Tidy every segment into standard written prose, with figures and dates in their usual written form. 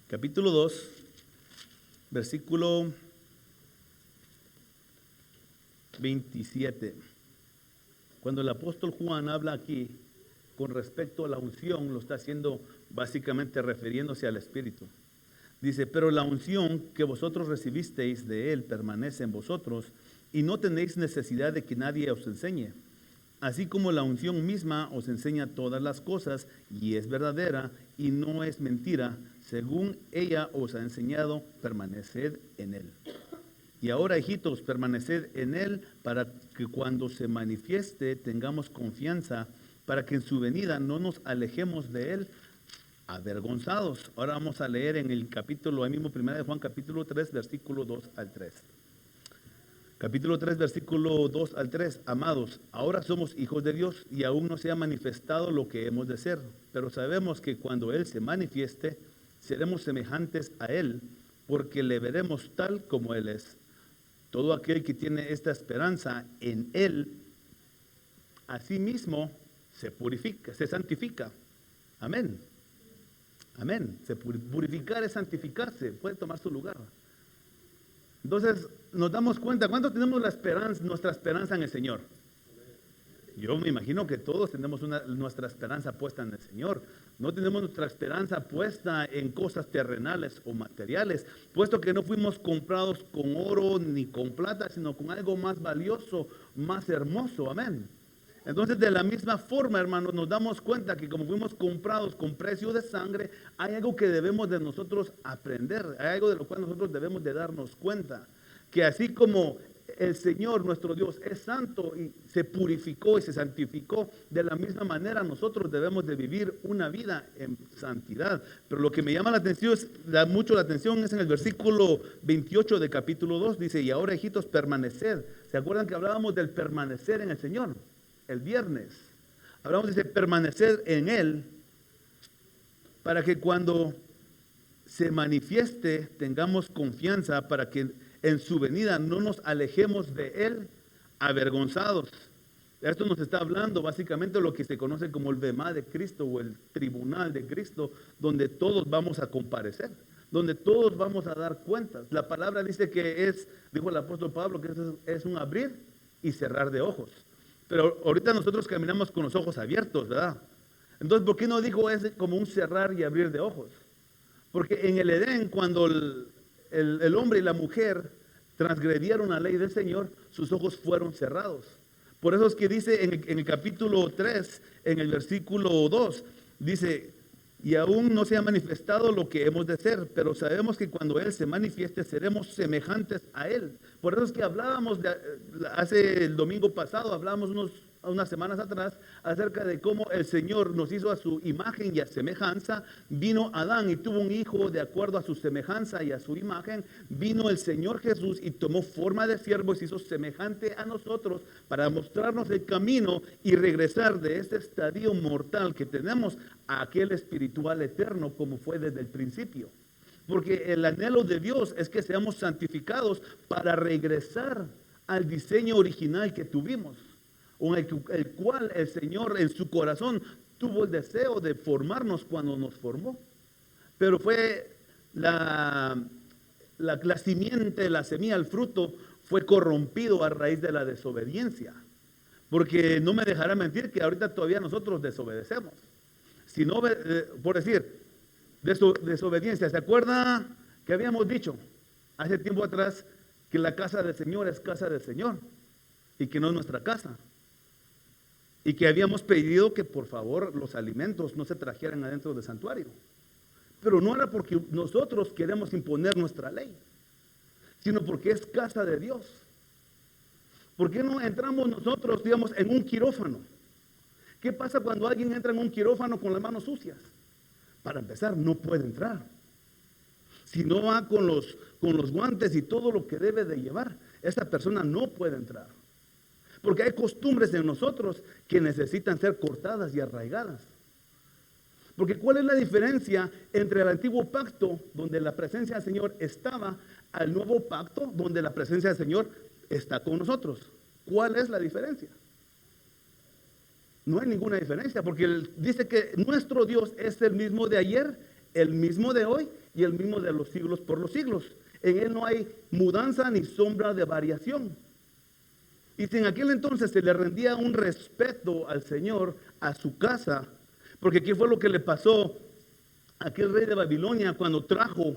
capítulo 2, versículo 27. Cuando el apóstol Juan habla aquí con respecto a la unción, lo está haciendo básicamente refiriéndose al Espíritu. Dice, pero la unción que vosotros recibisteis de Él permanece en vosotros y no tenéis necesidad de que nadie os enseñe. Así como la unción misma os enseña todas las cosas y es verdadera y no es mentira, según ella os ha enseñado, permaneced en Él. Y ahora, hijitos, permaneced en Él para que cuando se manifieste tengamos confianza, para que en su venida no nos alejemos de Él avergonzados. Ahora vamos a leer en el capítulo, ahí mismo, 1 de Juan, capítulo 3, versículo 2 al 3. Capítulo 3, versículo 2 al 3. Amados, ahora somos hijos de Dios y aún no se ha manifestado lo que hemos de ser, pero sabemos que cuando Él se manifieste, seremos semejantes a Él, porque le veremos tal como Él es. Todo aquel que tiene esta esperanza en Él, a sí mismo se purifica, se santifica. Amén. Amén. Purificar es santificarse, puede tomar su lugar. Entonces nos damos cuenta, ¿cuántos tenemos la esperanza, nuestra esperanza en el Señor? Yo me imagino que todos tenemos nuestra esperanza puesta en el Señor. No tenemos nuestra esperanza puesta en cosas terrenales o materiales, puesto que no fuimos comprados con oro ni con plata, sino con algo más valioso, más hermoso. Amén. Entonces, de la misma forma, hermanos, nos damos cuenta que como fuimos comprados con precio de sangre, hay algo que debemos de nosotros aprender, hay algo de lo cual nosotros debemos de darnos cuenta, que así como el Señor, nuestro Dios, es santo y se purificó y se santificó, de la misma manera nosotros debemos de vivir una vida en santidad. Pero lo que me llama la atención, mucho la atención, es en el versículo 28 de capítulo 2, dice, y ahora, hijitos, permaneced. ¿Se acuerdan que hablábamos del permanecer en el Señor? El viernes hablamos de permanecer en Él para que cuando se manifieste tengamos confianza, para que en su venida no nos alejemos de Él avergonzados. Esto nos está hablando básicamente de lo que se conoce como el bemá de Cristo o el tribunal de Cristo, donde todos vamos a comparecer, donde todos vamos a dar cuentas. La palabra dice que dijo el apóstol Pablo, que es un abrir y cerrar de ojos. Pero ahorita nosotros caminamos con los ojos abiertos, ¿verdad? Entonces, ¿por qué no dijo es como un cerrar y abrir de ojos? Porque en el Edén, cuando el hombre y la mujer transgredieron la ley del Señor, sus ojos fueron cerrados. Por eso es que dice en el capítulo 3, en el versículo 2, dice, y aún no se ha manifestado lo que hemos de ser, pero sabemos que cuando Él se manifieste seremos semejantes a Él. Por eso es que hablábamos, hace el domingo pasado, hablábamos unas semanas atrás, acerca de cómo el Señor nos hizo a su imagen y a semejanza. Vino Adán y tuvo un hijo de acuerdo a su semejanza y a su imagen. Vino el Señor Jesús y tomó forma de siervo y se hizo semejante a nosotros para mostrarnos el camino y regresar de este estadio mortal que tenemos a aquel espiritual eterno como fue desde el principio. Porque el anhelo de Dios es que seamos santificados para regresar al diseño original que tuvimos, o el cual el Señor en su corazón tuvo el deseo de formarnos cuando nos formó. Pero fue la simiente, la semilla, el fruto fue corrompido a raíz de la desobediencia. Porque no me dejará mentir que ahorita todavía nosotros desobedecemos. Si no, por decir, desobediencia. ¿Se acuerda que habíamos dicho hace tiempo atrás que la casa del Señor es casa del Señor y que no es nuestra casa? Y que habíamos pedido que por favor los alimentos no se trajeran adentro del santuario. Pero no era porque nosotros queremos imponer nuestra ley, sino porque es casa de Dios. ¿Por qué no entramos nosotros, digamos, en un quirófano? ¿Qué pasa cuando alguien entra en un quirófano con las manos sucias? Para empezar, no puede entrar. Si no va con los guantes y todo lo que debe de llevar, esa persona no puede entrar. Porque hay costumbres en nosotros que necesitan ser cortadas y arraigadas. Porque ¿cuál es la diferencia entre el antiguo pacto, donde la presencia del Señor estaba, al nuevo pacto, donde la presencia del Señor está con nosotros? ¿Cuál es la diferencia? No hay ninguna diferencia, porque Él dice que nuestro Dios es el mismo de ayer, el mismo de hoy y el mismo de los siglos por los siglos. En Él no hay mudanza ni sombra de variación. Y si en aquel entonces se le rendía un respeto al Señor, a su casa, porque ¿qué fue lo que le pasó a aquel rey de Babilonia cuando trajo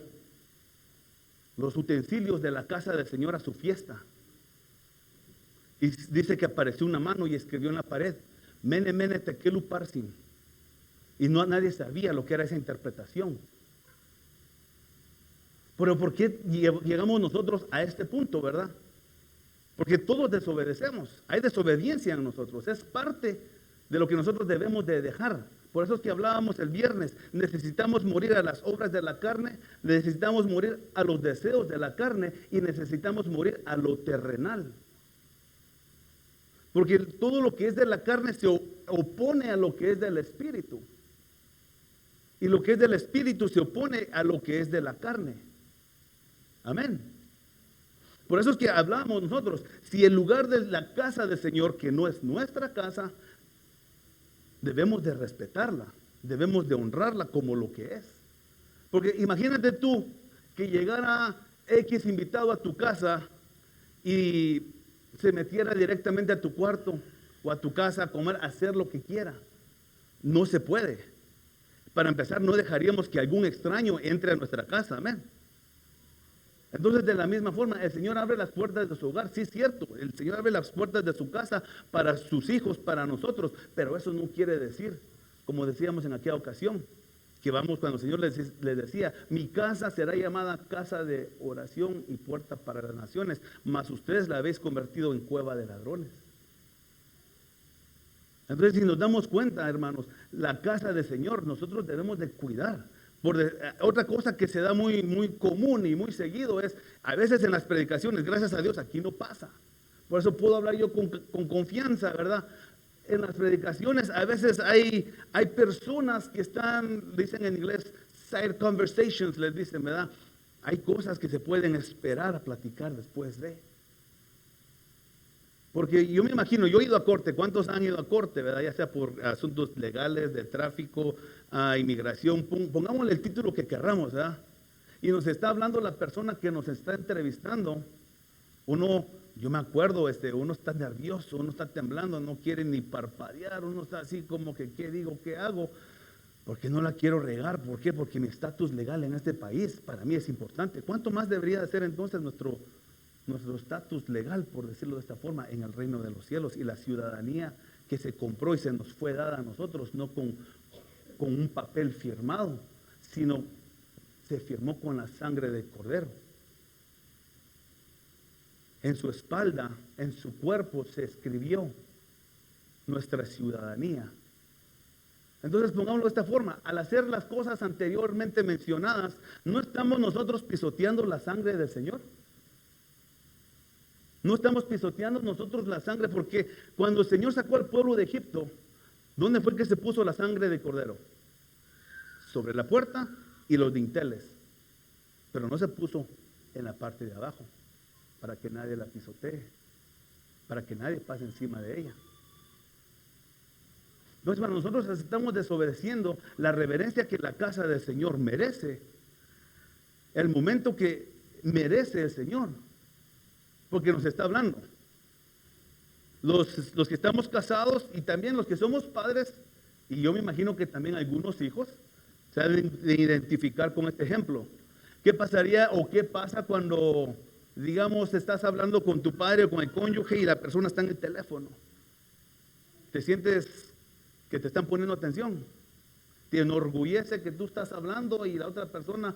los utensilios de la casa del Señor a su fiesta? Y dice que apareció una mano y escribió en la pared, Mene, Mene, Tekel Uparsin. Y nadie sabía lo que era esa interpretación. Pero ¿por qué llegamos nosotros a este punto, verdad? Porque todos desobedecemos. Hay desobediencia en nosotros. Es parte de lo que nosotros debemos de dejar. Por eso es que hablábamos el viernes. Necesitamos morir a las obras de la carne. Necesitamos morir a los deseos de la carne. Y necesitamos morir a lo terrenal. Porque todo lo que es de la carne se opone a lo que es del espíritu. Y lo que es del espíritu se opone a lo que es de la carne. Amén. Por eso es que hablamos nosotros, si el lugar de la casa del Señor, que no es nuestra casa, debemos de respetarla, debemos de honrarla como lo que es. Porque imagínate tú que llegara X invitado a tu casa y se metiera directamente a tu cuarto o a tu casa a comer, a hacer lo que quiera. No se puede. Para empezar, no dejaríamos que algún extraño entre a nuestra casa, amén. Entonces, de la misma forma, el Señor abre las puertas de su hogar. Sí, es cierto, el Señor abre las puertas de su casa para sus hijos, para nosotros. Pero eso no quiere decir, como decíamos en aquella ocasión, que vamos cuando el Señor les decía, mi casa será llamada casa de oración y puerta para las naciones, mas ustedes la habéis convertido en cueva de ladrones. Entonces, si nos damos cuenta, hermanos, la casa del Señor nosotros debemos de cuidar. Otra cosa que se da muy común y muy seguido es, a veces en las predicaciones, gracias a Dios, aquí no pasa. Por eso puedo hablar yo con confianza, ¿verdad? En las predicaciones a veces hay personas que están, dicen en inglés, side conversations, les dicen, ¿verdad? Hay cosas que se pueden esperar a platicar después de. Porque yo me imagino, yo he ido a corte, ¿cuántos han ido a corte, verdad? Ya sea por asuntos legales, de tráfico, inmigración, pongámosle el título que querramos, ¿verdad? Y nos está hablando la persona que nos está entrevistando. Yo me acuerdo, uno está nervioso, uno está temblando, no quiere ni parpadear, uno está así como que, ¿qué digo, qué hago? Porque no la quiero regar. ¿Por qué? Porque mi estatus legal en este país para mí es importante. ¿Cuánto más debería de ser entonces nuestro estatus legal, por decirlo de esta forma, en el reino de los cielos, y la ciudadanía que se compró y se nos fue dada a nosotros, no con un papel firmado, sino se firmó con la sangre del Cordero? En su espalda, en su cuerpo se escribió nuestra ciudadanía. Entonces, pongámoslo de esta forma, al hacer las cosas anteriormente mencionadas, ¿no estamos nosotros pisoteando la sangre del Señor? No estamos pisoteando nosotros la sangre, porque cuando el Señor sacó al pueblo de Egipto, ¿dónde fue que se puso la sangre de cordero? Sobre la puerta y los dinteles. Pero no se puso en la parte de abajo, para que nadie la pisotee, para que nadie pase encima de ella. Entonces, para nosotros estamos desobedeciendo la reverencia que la casa del Señor merece, el momento que merece el Señor. Porque nos está hablando. Los que estamos casados y también los que somos padres, y yo me imagino que también algunos hijos, se deben de identificar con este ejemplo. ¿Qué pasaría o qué pasa cuando, digamos, estás hablando con tu padre o con el cónyuge y la persona está en el teléfono? ¿Te sientes que te están poniendo atención? ¿Te enorgullece que tú estás hablando y la otra persona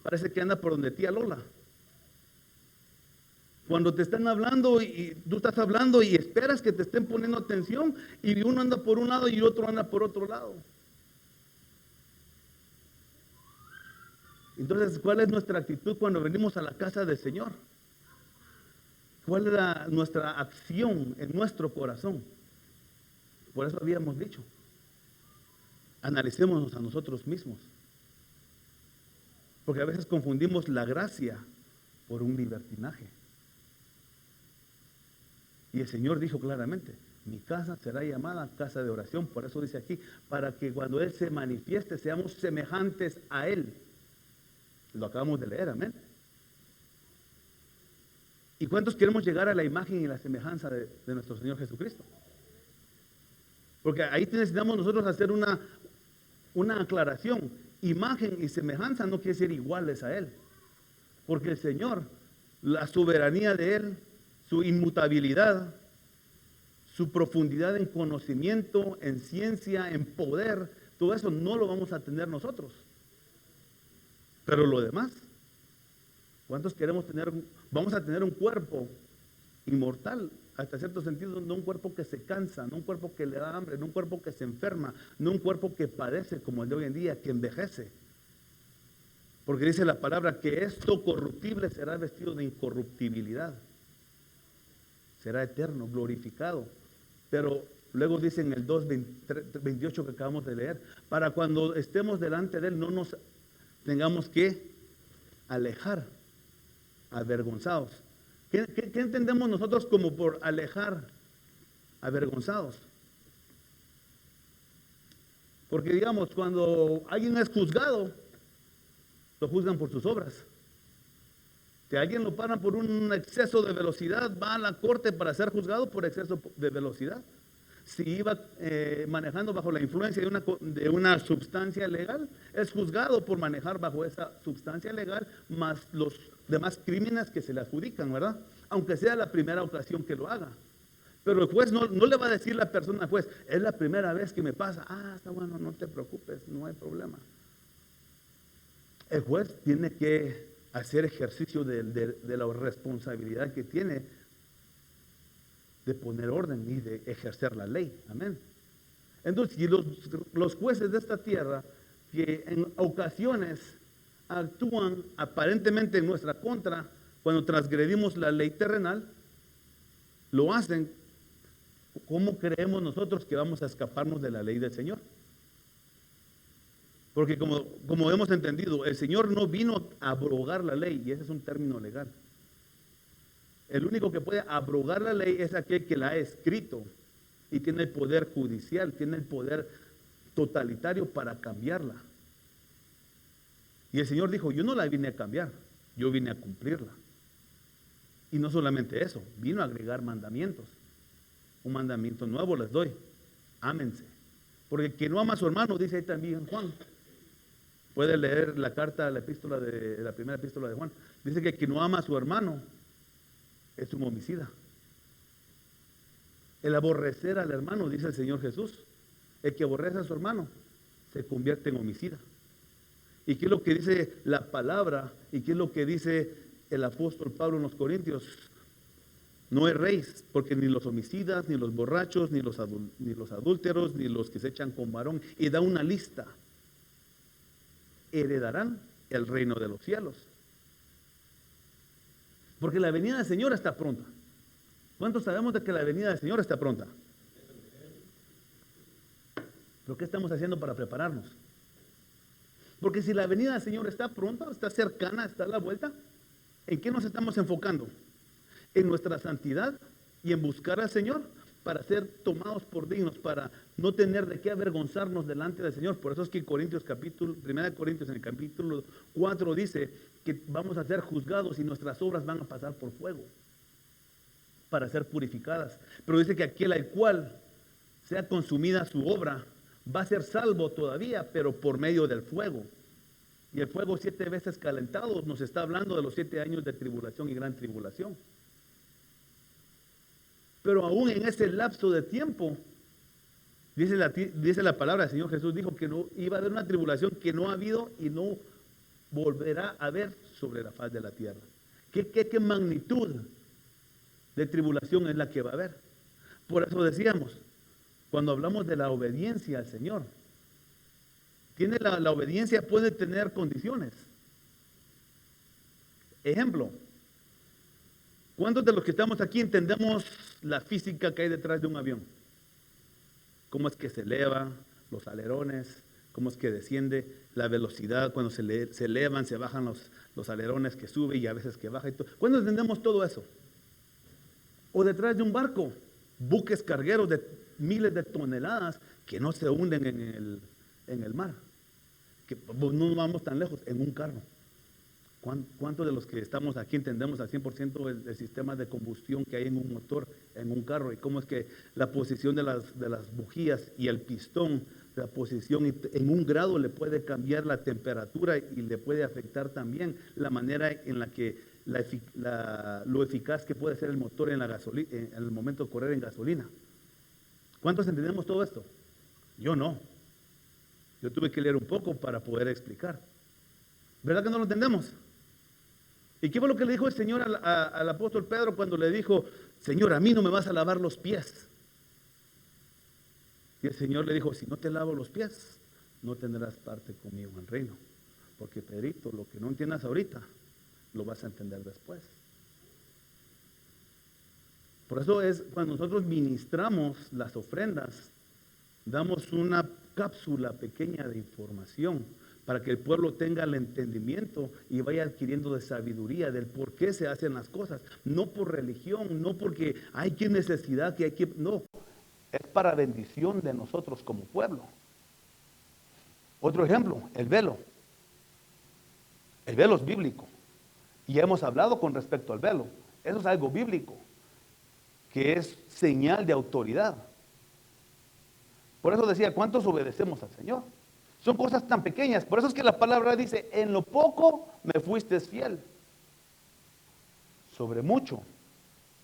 parece que anda por donde tía Lola? Cuando te están hablando y tú estás hablando y esperas que te estén poniendo atención, y uno anda por un lado y otro anda por otro lado. Entonces, ¿cuál es nuestra actitud cuando venimos a la casa del Señor? ¿Cuál es nuestra acción en nuestro corazón? Por eso habíamos dicho, analicémonos a nosotros mismos. Porque a veces confundimos la gracia por un libertinaje. Y el Señor dijo claramente, mi casa será llamada casa de oración. Por eso dice aquí, para que cuando Él se manifieste seamos semejantes a Él. Lo acabamos de leer, amén. ¿Y cuántos queremos llegar a la imagen y la semejanza de nuestro Señor Jesucristo? Porque ahí necesitamos nosotros hacer una aclaración. Imagen y semejanza no quiere decir iguales a Él. Porque el Señor, la soberanía de Él, su inmutabilidad, su profundidad en conocimiento, en ciencia, en poder, todo eso no lo vamos a tener nosotros. Pero lo demás, ¿cuántos queremos tener? Vamos a tener un cuerpo inmortal, hasta cierto sentido, no un cuerpo que se cansa, no un cuerpo que le da hambre, no un cuerpo que se enferma, no un cuerpo que padece como el de hoy en día, que envejece. Porque dice la palabra que esto corruptible será vestido de incorruptibilidad. Será eterno, glorificado. Pero luego dice en el 2:28 que acabamos de leer, para cuando estemos delante de Él no nos tengamos que alejar, avergonzados. ¿Qué entendemos nosotros como por alejar, avergonzados? Porque digamos, cuando alguien es juzgado, lo juzgan por sus obras. Si a alguien lo paran por un exceso de velocidad, va a la corte para ser juzgado por exceso de velocidad. Si iba manejando bajo la influencia de una sustancia legal, es juzgado por manejar bajo esa sustancia legal, más los demás crímenes que se le adjudican, ¿verdad? Aunque sea la primera ocasión que lo haga. Pero el juez no le va a decir la persona al juez, es la primera vez que me pasa. Ah, está bueno, no te preocupes, no hay problema. El juez tiene que hacer ejercicio de la responsabilidad que tiene de poner orden y de ejercer la ley. Amén. Entonces, y los jueces de esta tierra, que en ocasiones actúan aparentemente en nuestra contra, cuando transgredimos la ley terrenal, lo hacen. ¿Cómo creemos nosotros que vamos a escaparnos de la ley del Señor? Porque como hemos entendido, el Señor no vino a abrogar la ley, y ese es un término legal. El único que puede abrogar la ley es aquel que la ha escrito y tiene el poder judicial, tiene el poder totalitario para cambiarla. Y el Señor dijo, yo no la vine a cambiar, yo vine a cumplirla. Y no solamente eso, vino a agregar mandamientos. Un mandamiento nuevo les doy, ámense. Porque el que no ama a su hermano, dice ahí también Juan. Puede leer la carta, la primera epístola de Juan. Dice que el que no ama a su hermano es un homicida. El aborrecer al hermano, dice el Señor Jesús, el que aborrece a su hermano se convierte en homicida. ¿Y qué es lo que dice la palabra? ¿Y qué es lo que dice el apóstol Pablo en los Corintios? No erréis, porque ni los homicidas, ni los borrachos, ni los adúlteros, ni los que se echan con varón, y da una lista, heredarán el reino de los cielos. Porque la venida del Señor está pronta. ¿Cuántos sabemos de que la venida del Señor está pronta? ¿Pero qué estamos haciendo para prepararnos? Porque si la venida del Señor está pronta, está cercana, está a la vuelta, ¿en qué nos estamos enfocando? En nuestra santidad y en buscar al Señor para ser tomados por dignos, para no tener de qué avergonzarnos delante del Señor. Por eso es que Corintios 1 Corintios en el capítulo 4 dice que vamos a ser juzgados y nuestras obras van a pasar por fuego para ser purificadas. Pero dice que aquel al cual sea consumida su obra va a ser salvo todavía, pero por medio del fuego. Y el fuego 7 veces calentado nos está hablando de los 7 años de tribulación y gran tribulación. Pero aún en ese lapso de tiempo, dice la palabra, el Señor Jesús dijo que no iba a haber una tribulación que no ha habido y no volverá a haber sobre la faz de la tierra. ¿Qué magnitud de tribulación es la que va a haber? Por eso decíamos, cuando hablamos de la obediencia al Señor, la obediencia puede tener condiciones. Ejemplo, ¿cuántos de los que estamos aquí entendemos la física que hay detrás de un avión? ¿Cómo es que se eleva, los alerones? ¿Cómo es que desciende la velocidad? Cuando se elevan, se bajan los alerones, que sube y a veces que baja. ¿Cuándo entendemos todo eso? O detrás de un barco, buques cargueros de miles de toneladas que no se hunden en el mar. Que no nos vamos tan lejos, en un carro. ¿Cuántos de los que estamos aquí entendemos al 100% el sistema de combustión que hay en un motor, en un carro? Y cómo es que la posición de las bujías y el pistón, la posición en un grado le puede cambiar la temperatura y le puede afectar también la manera en la que lo eficaz que puede ser el motor en la gasolina, en el momento de correr en gasolina. ¿Cuántos entendemos todo esto? Yo no. Yo tuve que leer un poco para poder explicar. ¿Verdad que no lo entendemos? ¿Y qué fue lo que le dijo el Señor al apóstol Pedro cuando le dijo, Señor, a mí no me vas a lavar los pies? Y el Señor le dijo, si no te lavo los pies, no tendrás parte conmigo en el reino. Porque Pedrito, lo que no entiendas ahorita, lo vas a entender después. Por eso es cuando nosotros ministramos las ofrendas, damos una cápsula pequeña de información para que el pueblo tenga el entendimiento y vaya adquiriendo de sabiduría del por qué se hacen las cosas. No por religión, no porque hay que necesidad, que hay que... No, es para bendición de nosotros como pueblo. Otro ejemplo, el velo. El velo es bíblico. Y hemos hablado con respecto al velo. Eso es algo bíblico, que es señal de autoridad. Por eso decía, ¿cuántos obedecemos al Señor? Son cosas tan pequeñas. Por eso es que la palabra dice, en lo poco me fuiste fiel. Sobre mucho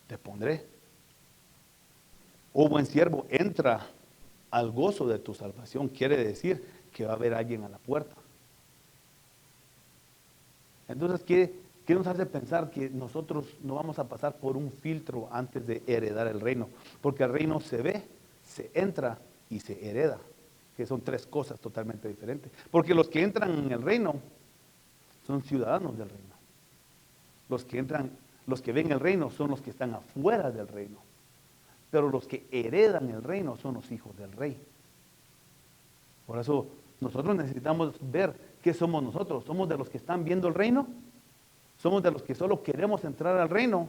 te pondré. Oh buen siervo, entra al gozo de tu salvación. Quiere decir que va a haber alguien a la puerta. Entonces, ¿qué nos hace pensar que nosotros no vamos a pasar por un filtro antes de heredar el reino? Porque el reino se ve, se entra y se hereda, que son tres cosas totalmente diferentes. Porque los que entran en el reino son ciudadanos del reino. Los que ven el reino son los que están afuera del reino. Pero los que heredan el reino son los hijos del rey. Por eso nosotros necesitamos ver qué somos nosotros. ¿Somos de los que están viendo el reino? ¿Somos de los que solo queremos entrar al reino?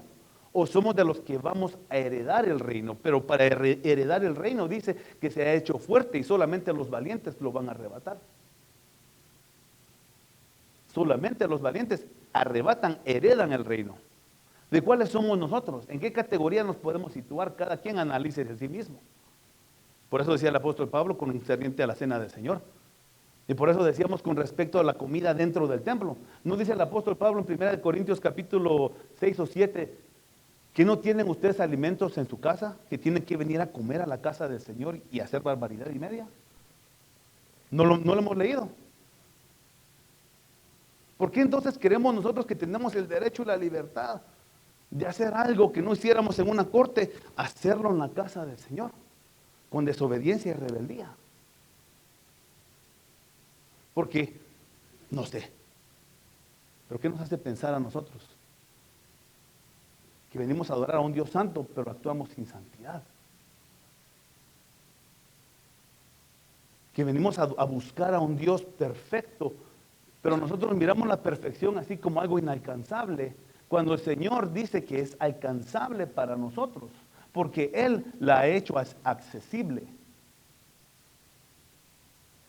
¿O somos de los que vamos a heredar el reino? Pero para heredar el reino dice que se ha hecho fuerte y solamente los valientes lo van a arrebatar. Solamente los valientes arrebatan, heredan el reino. ¿De cuáles somos nosotros? ¿En qué categoría nos podemos situar? Cada quien analice de sí mismo. Por eso decía el apóstol Pablo concerniente a la cena del Señor. Y por eso decíamos con respecto a la comida dentro del templo. ¿No dice el apóstol Pablo en 1 Corintios capítulo 6 o 7 que no tienen ustedes alimentos en su casa? ¿Que tienen que venir a comer a la casa del Señor y hacer barbaridad y media? ¿No lo hemos leído? ¿Por qué entonces queremos nosotros que tenemos el derecho y la libertad de hacer algo que no hiciéramos en una corte, hacerlo en la casa del Señor, con desobediencia y rebeldía? Porque, no sé, pero ¿qué nos hace pensar a nosotros? Que venimos a adorar a un Dios santo, pero actuamos sin santidad. Que venimos a buscar a un Dios perfecto, pero nosotros miramos la perfección así como algo inalcanzable, cuando el Señor dice que es alcanzable para nosotros, porque Él la ha hecho accesible.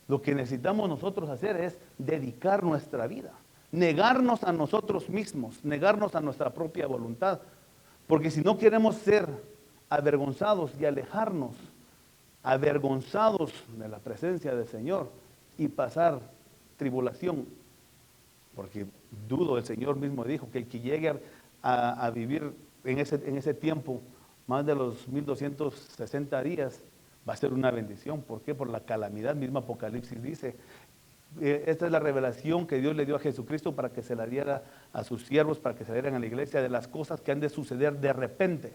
Lo que necesitamos nosotros hacer es dedicar nuestra vida, negarnos a nosotros mismos, negarnos a nuestra propia voluntad, porque si no queremos ser avergonzados y alejarnos, avergonzados de la presencia del Señor y pasar tribulación, porque dudo, el Señor mismo dijo que el que llegue a vivir en ese tiempo, más de los 1260 días, va a ser una bendición. ¿Por qué? Por la calamidad. Mismo Apocalipsis dice, esta es la revelación que Dios le dio a Jesucristo para que se la diera a sus siervos, para que se dieran a la iglesia de las cosas que han de suceder de repente.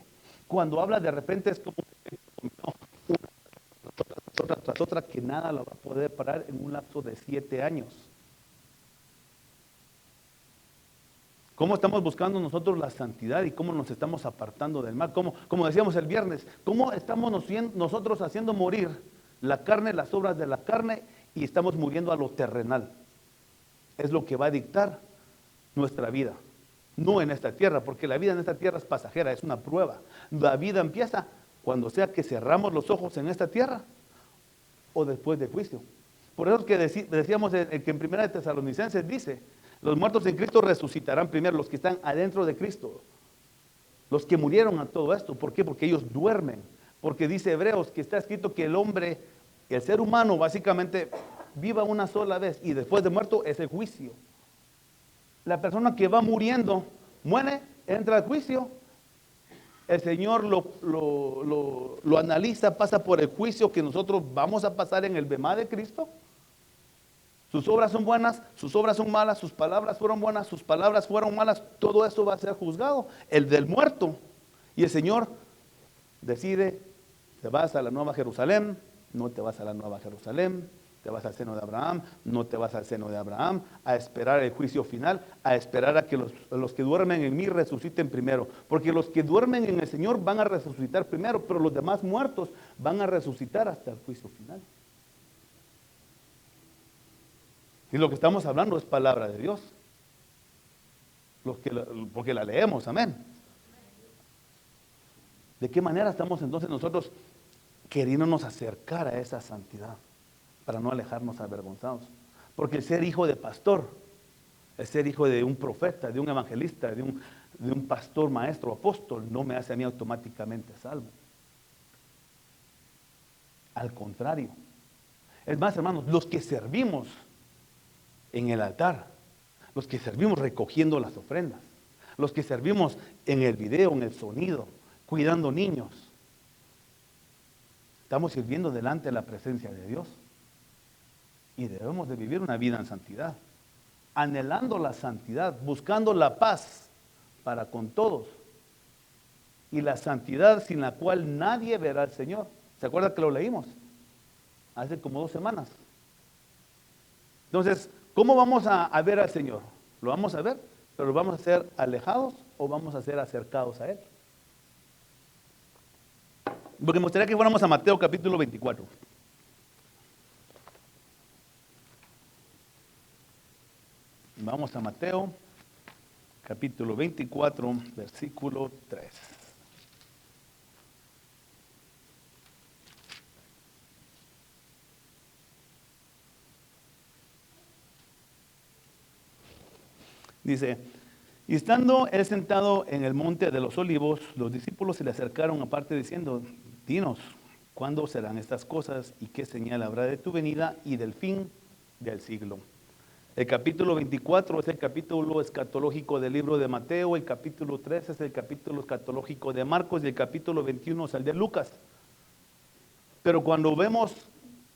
Cuando habla de repente es como una tras otra que nada la va a poder parar en un lapso de 7 años. ¿Cómo estamos buscando nosotros la santidad y cómo nos estamos apartando del mal? Como decíamos el viernes, ¿cómo estamos nosotros haciendo morir la carne, las obras de la carne, y estamos muriendo a lo terrenal? Es lo que va a dictar nuestra vida, no en esta tierra, porque la vida en esta tierra es pasajera, es una prueba. La vida empieza cuando sea que cerramos los ojos en esta tierra o después del juicio. Por eso es que decíamos que en Primera de Tesalonicenses dice, los muertos en Cristo resucitarán primero, los que están adentro de Cristo, los que murieron a todo esto. ¿Por qué? Porque ellos duermen. Porque dice Hebreos que está escrito que el hombre, el ser humano básicamente viva una sola vez y después de muerto es el juicio. La persona que va muriendo, muere, entra al juicio. El Señor lo analiza, pasa por el juicio que nosotros vamos a pasar en el bemá de Cristo. Sus obras son buenas, sus obras son malas, sus palabras fueron buenas, sus palabras fueron malas. Todo eso va a ser juzgado. El del muerto. Y el Señor decide, te vas a la Nueva Jerusalén, no te vas a la Nueva Jerusalén, te vas al seno de Abraham, no te vas al seno de Abraham, a esperar el juicio final, a esperar a que los que duermen en mí resuciten primero. Porque los que duermen en el Señor van a resucitar primero, pero los demás muertos van a resucitar hasta el juicio final. Y lo que estamos hablando es palabra de Dios. Porque la leemos, amén. ¿De qué manera estamos entonces nosotros queriéndonos acercar a esa santidad? Para no alejarnos avergonzados. Porque el ser hijo de pastor, el ser hijo de un profeta, de un evangelista, de un pastor, maestro, apóstol, no me hace a mí automáticamente salvo. Al contrario. Es más, hermanos, los que servimos en el altar, los que servimos recogiendo las ofrendas, los que servimos en el video, en el sonido, cuidando niños, estamos sirviendo delante de la presencia de Dios. Y debemos de vivir una vida en santidad, anhelando la santidad, buscando la paz para con todos. Y la santidad sin la cual nadie verá al Señor. ¿Se acuerda que lo leímos? Hace como 2 semanas. Entonces, ¿cómo vamos a ver al Señor? Lo vamos a ver, pero ¿lo vamos a ser alejados o vamos a ser acercados a Él? Porque me gustaría que fuéramos a Mateo capítulo 24. Vamos a Mateo, capítulo 24, versículo 3. Dice, y estando él sentado en el monte de los olivos, los discípulos se le acercaron aparte diciendo, dinos, ¿cuándo serán estas cosas y qué señal habrá de tu venida y del fin del siglo? El capítulo 24 es el capítulo escatológico del libro de Mateo, el capítulo 3 es el capítulo escatológico de Marcos y el capítulo 21 es el de Lucas. Pero cuando vemos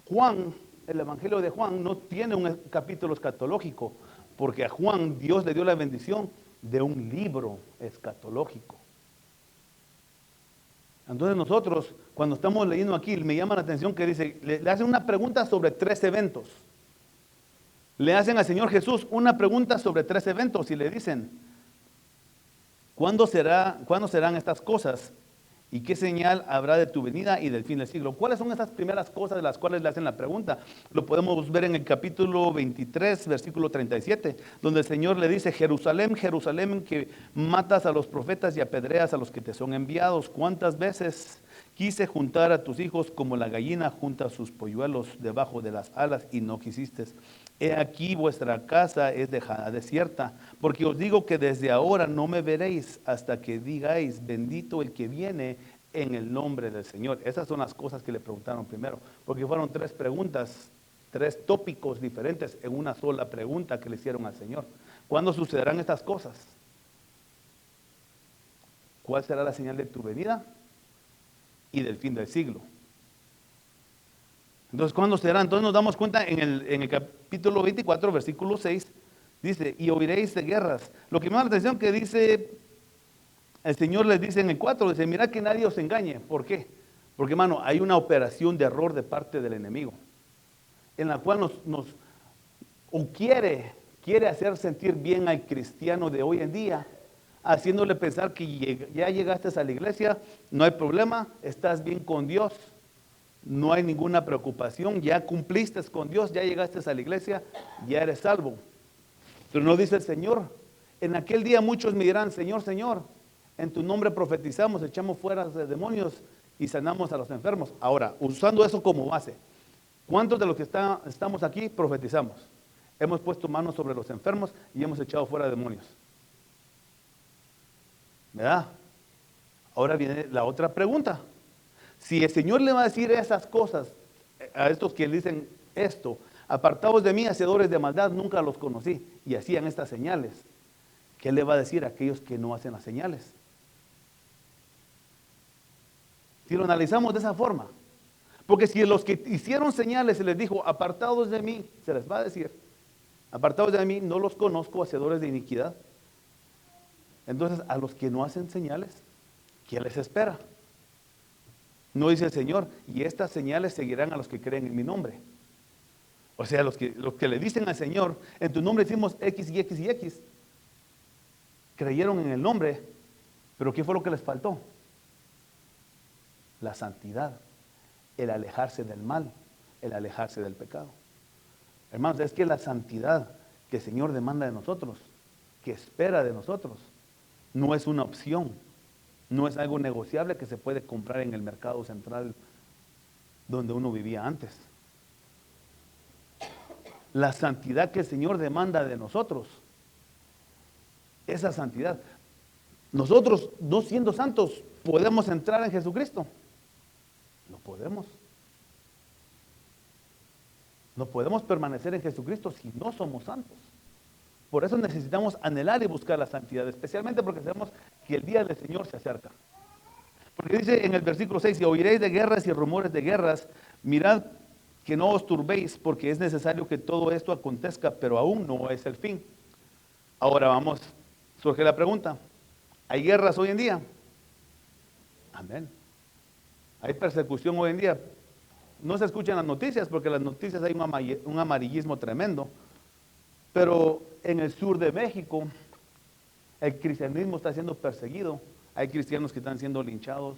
Juan, el evangelio de Juan no tiene un capítulo escatológico, porque a Juan Dios le dio la bendición de un libro escatológico. Entonces nosotros, cuando estamos leyendo aquí, me llama la atención que dice, le hacen una pregunta sobre 3 eventos. Le hacen al Señor Jesús una pregunta sobre 3 eventos y le dicen, ¿cuándo serán estas cosas? ¿Y qué señal habrá de tu venida y del fin del siglo? ¿Cuáles son esas primeras cosas de las cuales le hacen la pregunta? Lo podemos ver en el capítulo 23, versículo 37, donde el Señor le dice, Jerusalén, Jerusalén, que matas a los profetas y apedreas a los que te son enviados. ¿Cuántas veces quise juntar a tus hijos como la gallina junta sus polluelos debajo de las alas y no quisiste? He aquí vuestra casa es dejada desierta, porque os digo que desde ahora no me veréis hasta que digáis, bendito el que viene en el nombre del Señor. Esas son las cosas que le preguntaron primero, porque fueron 3 preguntas, 3 tópicos diferentes en una sola pregunta que le hicieron al Señor. ¿Cuándo sucederán estas cosas? ¿Cuál será la señal de tu venida y del fin del siglo? Entonces, ¿cuándo será? Entonces nos damos cuenta en el capítulo 24, versículo 6, dice, y oiréis de guerras. Lo que me llama la atención que dice, el Señor les dice en el 4, dice, mirad que nadie os engañe. ¿Por qué? Porque, hermano, hay una operación de error de parte del enemigo, en la cual quiere hacer sentir bien al cristiano de hoy en día, haciéndole pensar que ya llegaste a la iglesia, no hay problema, estás bien con Dios. No hay ninguna preocupación, ya cumpliste con Dios, ya llegaste a la iglesia, ya eres salvo. Pero no dice el Señor, en aquel día muchos me dirán, Señor, Señor, en tu nombre profetizamos, echamos fuera de demonios y sanamos a los enfermos. Ahora, usando eso como base, ¿cuántos de los que estamos aquí profetizamos? Hemos puesto manos sobre los enfermos y hemos echado fuera demonios. ¿Verdad? Ahora viene la otra pregunta. Si el Señor le va a decir esas cosas a estos que dicen esto, apartados de mí, hacedores de maldad, nunca los conocí, y hacían estas señales, ¿qué le va a decir a aquellos que no hacen las señales? Si lo analizamos de esa forma, porque si los que hicieron señales se les dijo, apartados de mí, se les va a decir, apartados de mí, no los conozco, hacedores de iniquidad. Entonces, a los que no hacen señales, ¿qué les espera? No dice el Señor, y estas señales seguirán a los que creen en mi nombre. O sea, los que le dicen al Señor, en tu nombre hicimos X y X y X, creyeron en el nombre, pero ¿qué fue lo que les faltó? La santidad, el alejarse del mal, el alejarse del pecado. Hermanos, es que la santidad que el Señor demanda de nosotros, que espera de nosotros, no es una opción, no es algo negociable que se puede comprar en el mercado central donde uno vivía antes. La santidad que el Señor demanda de nosotros, esa santidad, nosotros no siendo santos, ¿podemos entrar en Jesucristo? No podemos. No podemos permanecer en Jesucristo si no somos santos. Por eso necesitamos anhelar y buscar la santidad, especialmente porque sabemos que el día del Señor se acerca. Porque dice en el versículo 6, y oiréis de guerras y rumores de guerras, mirad que no os turbéis, porque es necesario que todo esto acontezca, pero aún no es el fin. Ahora vamos, surge la pregunta, ¿hay guerras hoy en día? Amén. ¿Hay persecución hoy en día? No se escuchan las noticias, porque en las noticias hay un amarillismo tremendo. Pero en el sur de México, el cristianismo está siendo perseguido. Hay cristianos que están siendo linchados,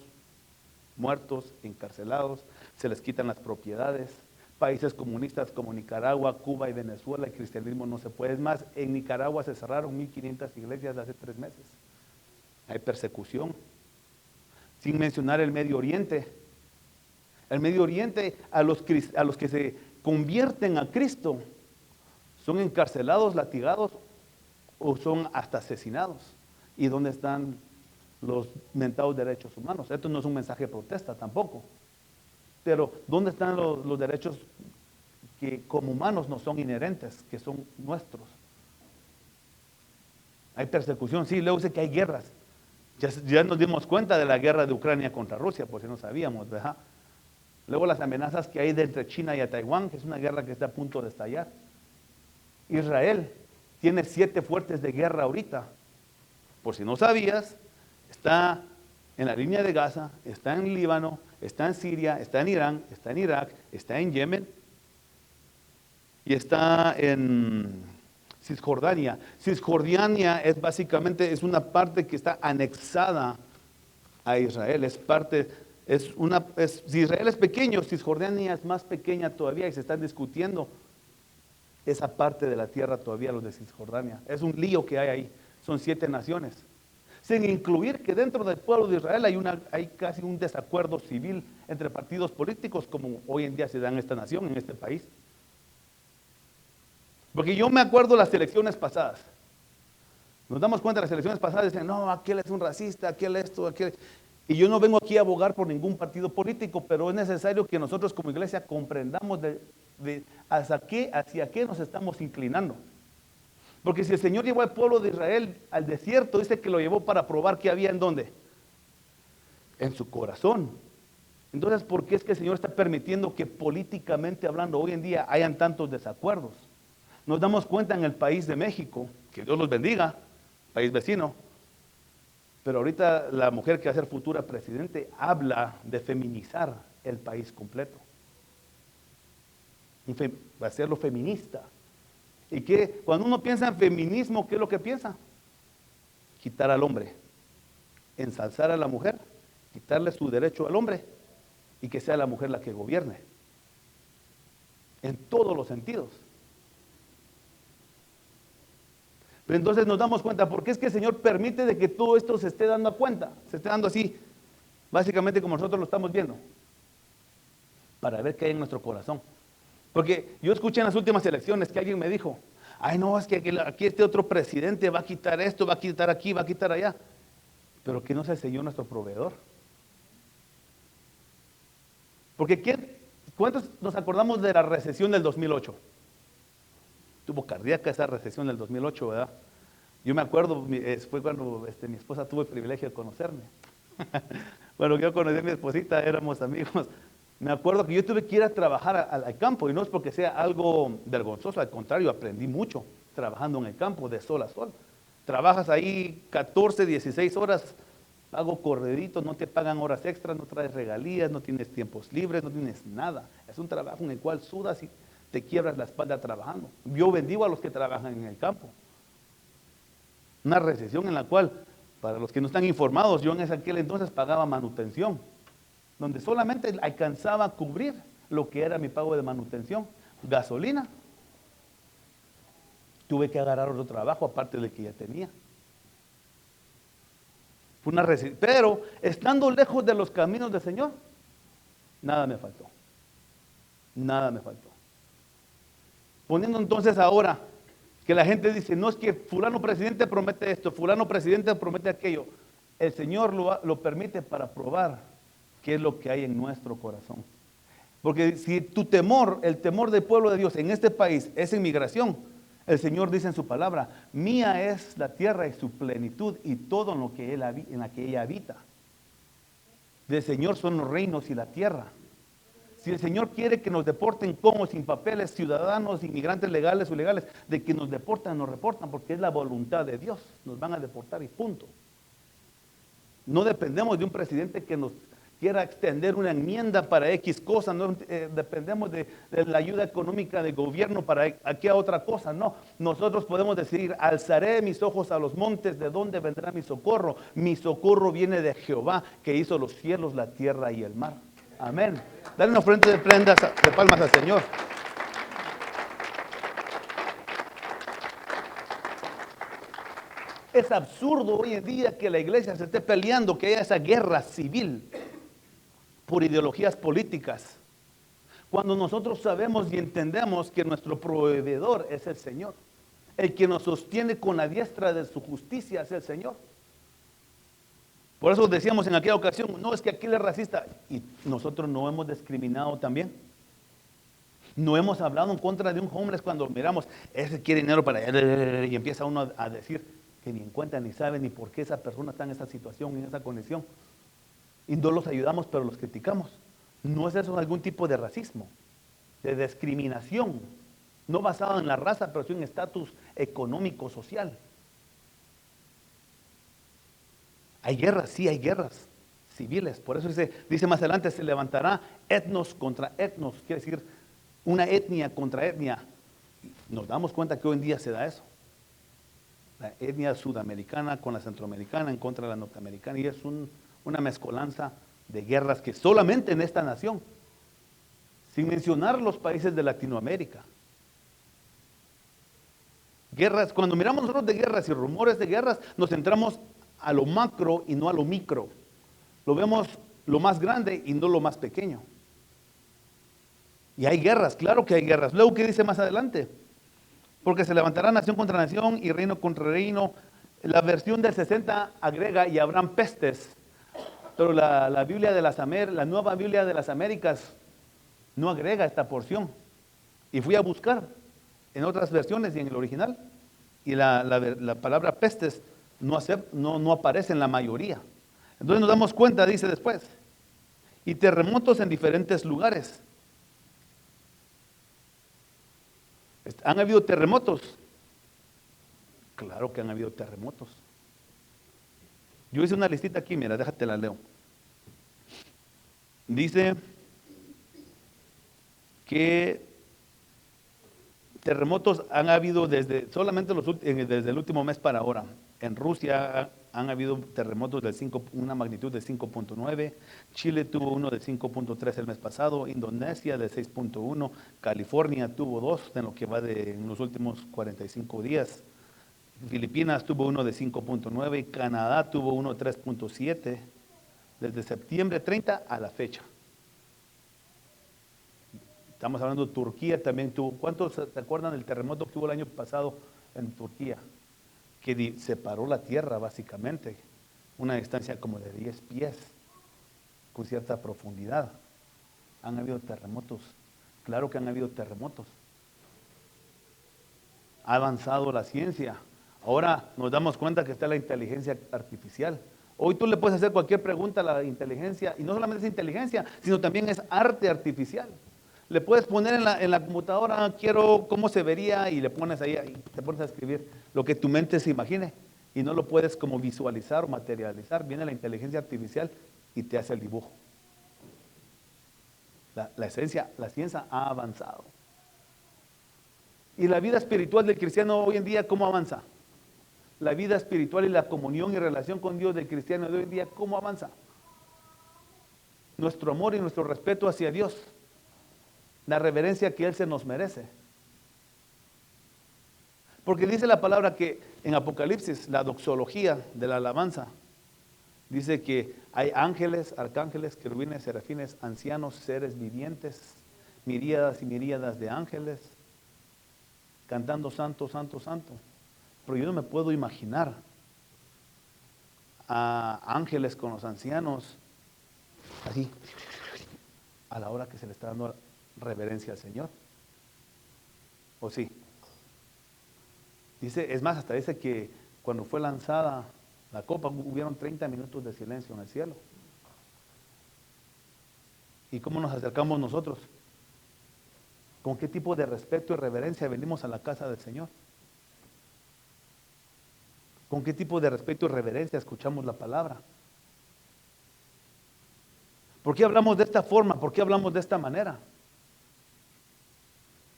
muertos, encarcelados, se les quitan las propiedades. Países comunistas como Nicaragua, Cuba y Venezuela, el cristianismo no se puede. Es más, en Nicaragua se cerraron 1,500 iglesias hace 3 meses. Hay persecución. Sin mencionar el Medio Oriente. El Medio Oriente, a los que se convierten a Cristo, son encarcelados, latigados o son hasta asesinados. ¿Y dónde están los mentados derechos humanos? Esto no es un mensaje de protesta tampoco. Pero ¿dónde están los derechos que como humanos no son inherentes, que son nuestros? Hay persecución, sí, luego dice que hay guerras. Ya nos dimos cuenta de la guerra de Ucrania contra Rusia, por si no sabíamos, ¿verdad? Luego las amenazas que hay entre China y Taiwán, que es una guerra que está a punto de estallar. Israel tiene 7 fuertes de guerra ahorita. Por si no sabías, está en la línea de Gaza, está en Líbano, está en Siria, está en Irán, está en Irak, está en Yemen y está en Cisjordania. Cisjordania es básicamente una parte que está anexada a Israel, si Israel es pequeño, Cisjordania es más pequeña todavía y se están discutiendo esa parte de la tierra todavía, los de Cisjordania. Es un lío que hay ahí, son 7 naciones. Sin incluir que dentro del pueblo de Israel hay casi un desacuerdo civil entre partidos políticos como hoy en día se da en esta nación, en este país. Porque yo me acuerdo las elecciones pasadas. Nos damos cuenta de las elecciones pasadas, dicen, no, aquel es un racista, aquel esto, aquel. Y yo no vengo aquí a abogar por ningún partido político, pero es necesario que nosotros como iglesia comprendamos hacia qué nos estamos inclinando. Porque si el Señor llevó al pueblo de Israel al desierto, dice que lo llevó para probar qué había en dónde. En su corazón. Entonces, ¿por qué es que el Señor está permitiendo que políticamente hablando hoy en día hayan tantos desacuerdos? Nos damos cuenta en el país de México, que Dios los bendiga, país vecino, pero ahorita la mujer que va a ser futura presidente habla de feminizar el país completo. Va a ser lo feminista. ¿Y qué? Cuando uno piensa en feminismo, ¿qué es lo que piensa? Quitar al hombre, ensalzar a la mujer, quitarle su derecho al hombre y que sea la mujer la que gobierne. En todos los sentidos. Pero entonces nos damos cuenta, ¿por qué es que el Señor permite de que todo esto se esté dando cuenta? Se esté dando así. básicamente como nosotros lo estamos viendo, para ver qué hay en nuestro corazón. Porque yo escuché en las últimas elecciones que alguien me dijo, ay no, es que aquí este otro presidente va a quitar esto, va a quitar aquí, va a quitar allá. Pero que no se selló nuestro proveedor. Porque ¿cuántos nos acordamos de la recesión del 2008? Tuvo cardíaca esa recesión del 2008, ¿verdad? Yo me acuerdo, fue cuando mi esposa tuvo el privilegio de conocerme. Bueno, yo conocí a mi esposita, éramos amigos. Me acuerdo que yo tuve que ir a trabajar al campo, y no es porque sea algo vergonzoso, al contrario, aprendí mucho trabajando en el campo de sol a sol. Trabajas ahí 14, 16 horas, pago corredito, no te pagan horas extras, no traes regalías, no tienes tiempos libres, no tienes nada. Es un trabajo en el cual sudas y te quiebras la espalda trabajando. Yo bendigo a los que trabajan en el campo. Una recesión en la cual, para los que no están informados, yo en aquel entonces pagaba manutención, donde solamente alcanzaba a cubrir lo que era mi pago de manutención, gasolina. Tuve que agarrar otro trabajo aparte del que ya tenía. Fue una recesión, pero estando lejos de los caminos del Señor, nada me faltó. Nada me faltó. Poniendo entonces ahora que la gente dice, no es que fulano presidente promete esto, fulano presidente promete aquello. El Señor lo permite para probar qué es lo que hay en nuestro corazón. Porque si tu temor, el temor del pueblo de Dios en este país es inmigración, el Señor dice en su palabra, mía es la tierra y su plenitud y todo en la que ella habita. Del Señor son los reinos y la tierra. Si el Señor quiere que nos deporten con o sin papeles, ciudadanos, inmigrantes legales o ilegales, de que nos deportan, nos reportan, porque es la voluntad de Dios. Nos van a deportar y punto. No dependemos de un presidente que nos quiera extender una enmienda para X cosa, no dependemos de la ayuda económica del gobierno para aquí a otra cosa, no. Nosotros podemos decir, alzaré mis ojos a los montes, ¿de dónde vendrá mi socorro? Mi socorro viene de Jehová, que hizo los cielos, la tierra y el mar. Amén. Dale una ofrenda de prendas, de palmas al Señor. Es absurdo hoy en día que la iglesia se esté peleando, que haya esa guerra civil por ideologías políticas, cuando nosotros sabemos y entendemos que nuestro proveedor es el Señor. El que nos sostiene con la diestra de su justicia es el Señor. Por eso decíamos en aquella ocasión, no es que aquel es racista, y nosotros no hemos discriminado también. No hemos hablado en contra de un homeless cuando miramos, ese quiere dinero para allá, y empieza uno a decir que ni en cuenta, ni sabe, ni por qué esa persona está en esa situación, en esa condición. Y no los ayudamos, pero los criticamos. ¿No es eso algún tipo de racismo, de discriminación? No basado en la raza, pero sí en estatus económico, social. Hay guerras, sí hay guerras civiles. Por eso dice más adelante, se levantará etnos contra etnos, quiere decir una etnia contra etnia. Nos damos cuenta que hoy en día se da eso. La etnia sudamericana con la centroamericana en contra de la norteamericana, y es una mezcolanza de guerras que solamente en esta nación, sin mencionar los países de Latinoamérica. Guerras, cuando miramos nosotros de guerras y rumores de guerras, nos centramos a lo macro y no a lo micro. Lo vemos lo más grande y no lo más pequeño. Y hay guerras, claro que hay guerras. Luego, ¿qué dice más adelante? Porque se levantará nación contra nación y reino contra reino. La versión del 60 agrega y habrán pestes. Pero la Biblia de la nueva Biblia de las Américas no agrega esta porción. Y fui a buscar en otras versiones y en el original. Y la palabra pestes no aparece en la mayoría. Entonces nos damos cuenta, dice después, y terremotos en diferentes lugares. ¿Han habido terremotos? Claro que han habido terremotos. Yo hice una listita aquí, mira, déjate la leo. Dice que terremotos han habido solamente desde el último mes para ahora. En Rusia han habido terremotos una magnitud de 5.9, Chile tuvo uno de 5.3 el mes pasado, Indonesia de 6.1, California tuvo 2 en lo que va en los últimos 45 días, Filipinas tuvo uno de 5.9, Canadá tuvo uno de 3.7, desde septiembre 30 a la fecha. Estamos hablando de Turquía también tuvo. ¿Cuántos se acuerdan del terremoto que hubo el año pasado en Turquía? Que separó la tierra básicamente, una distancia como de 10 pies, con cierta profundidad. Han habido terremotos, claro que han habido terremotos. Ha avanzado la ciencia. Ahora nos damos cuenta que está la inteligencia artificial. Hoy tú le puedes hacer cualquier pregunta a la inteligencia, y no solamente es inteligencia, sino también es arte artificial. Le puedes poner en la computadora, quiero cómo se vería, y le pones ahí, y te pones a escribir lo que tu mente se imagine, y no lo puedes como visualizar o materializar. Viene la inteligencia artificial y te hace el dibujo. La ciencia ha avanzado. Y la vida espiritual del cristiano hoy en día, ¿cómo avanza? La vida espiritual y la comunión y relación con Dios del cristiano de hoy en día, ¿cómo avanza? Nuestro amor y nuestro respeto hacia Dios, la reverencia que Él se nos merece. Porque dice la palabra que en Apocalipsis, la doxología de la alabanza, dice que hay ángeles, arcángeles, querubines, serafines, ancianos, seres vivientes, miríadas y miríadas de ángeles, cantando santo, santo, santo. Pero yo no me puedo imaginar a ángeles con los ancianos, así, a la hora que se le está dando reverencia al Señor. ¿O sí? Dice, es más, hasta dice que cuando fue lanzada la copa, hubieron 30 minutos de silencio en el cielo. ¿Y cómo nos acercamos nosotros? ¿Con qué tipo de respeto y reverencia venimos a la casa del Señor? ¿Con qué tipo de respeto y reverencia escuchamos la palabra? ¿Por qué hablamos de esta forma? ¿Por qué hablamos de esta manera?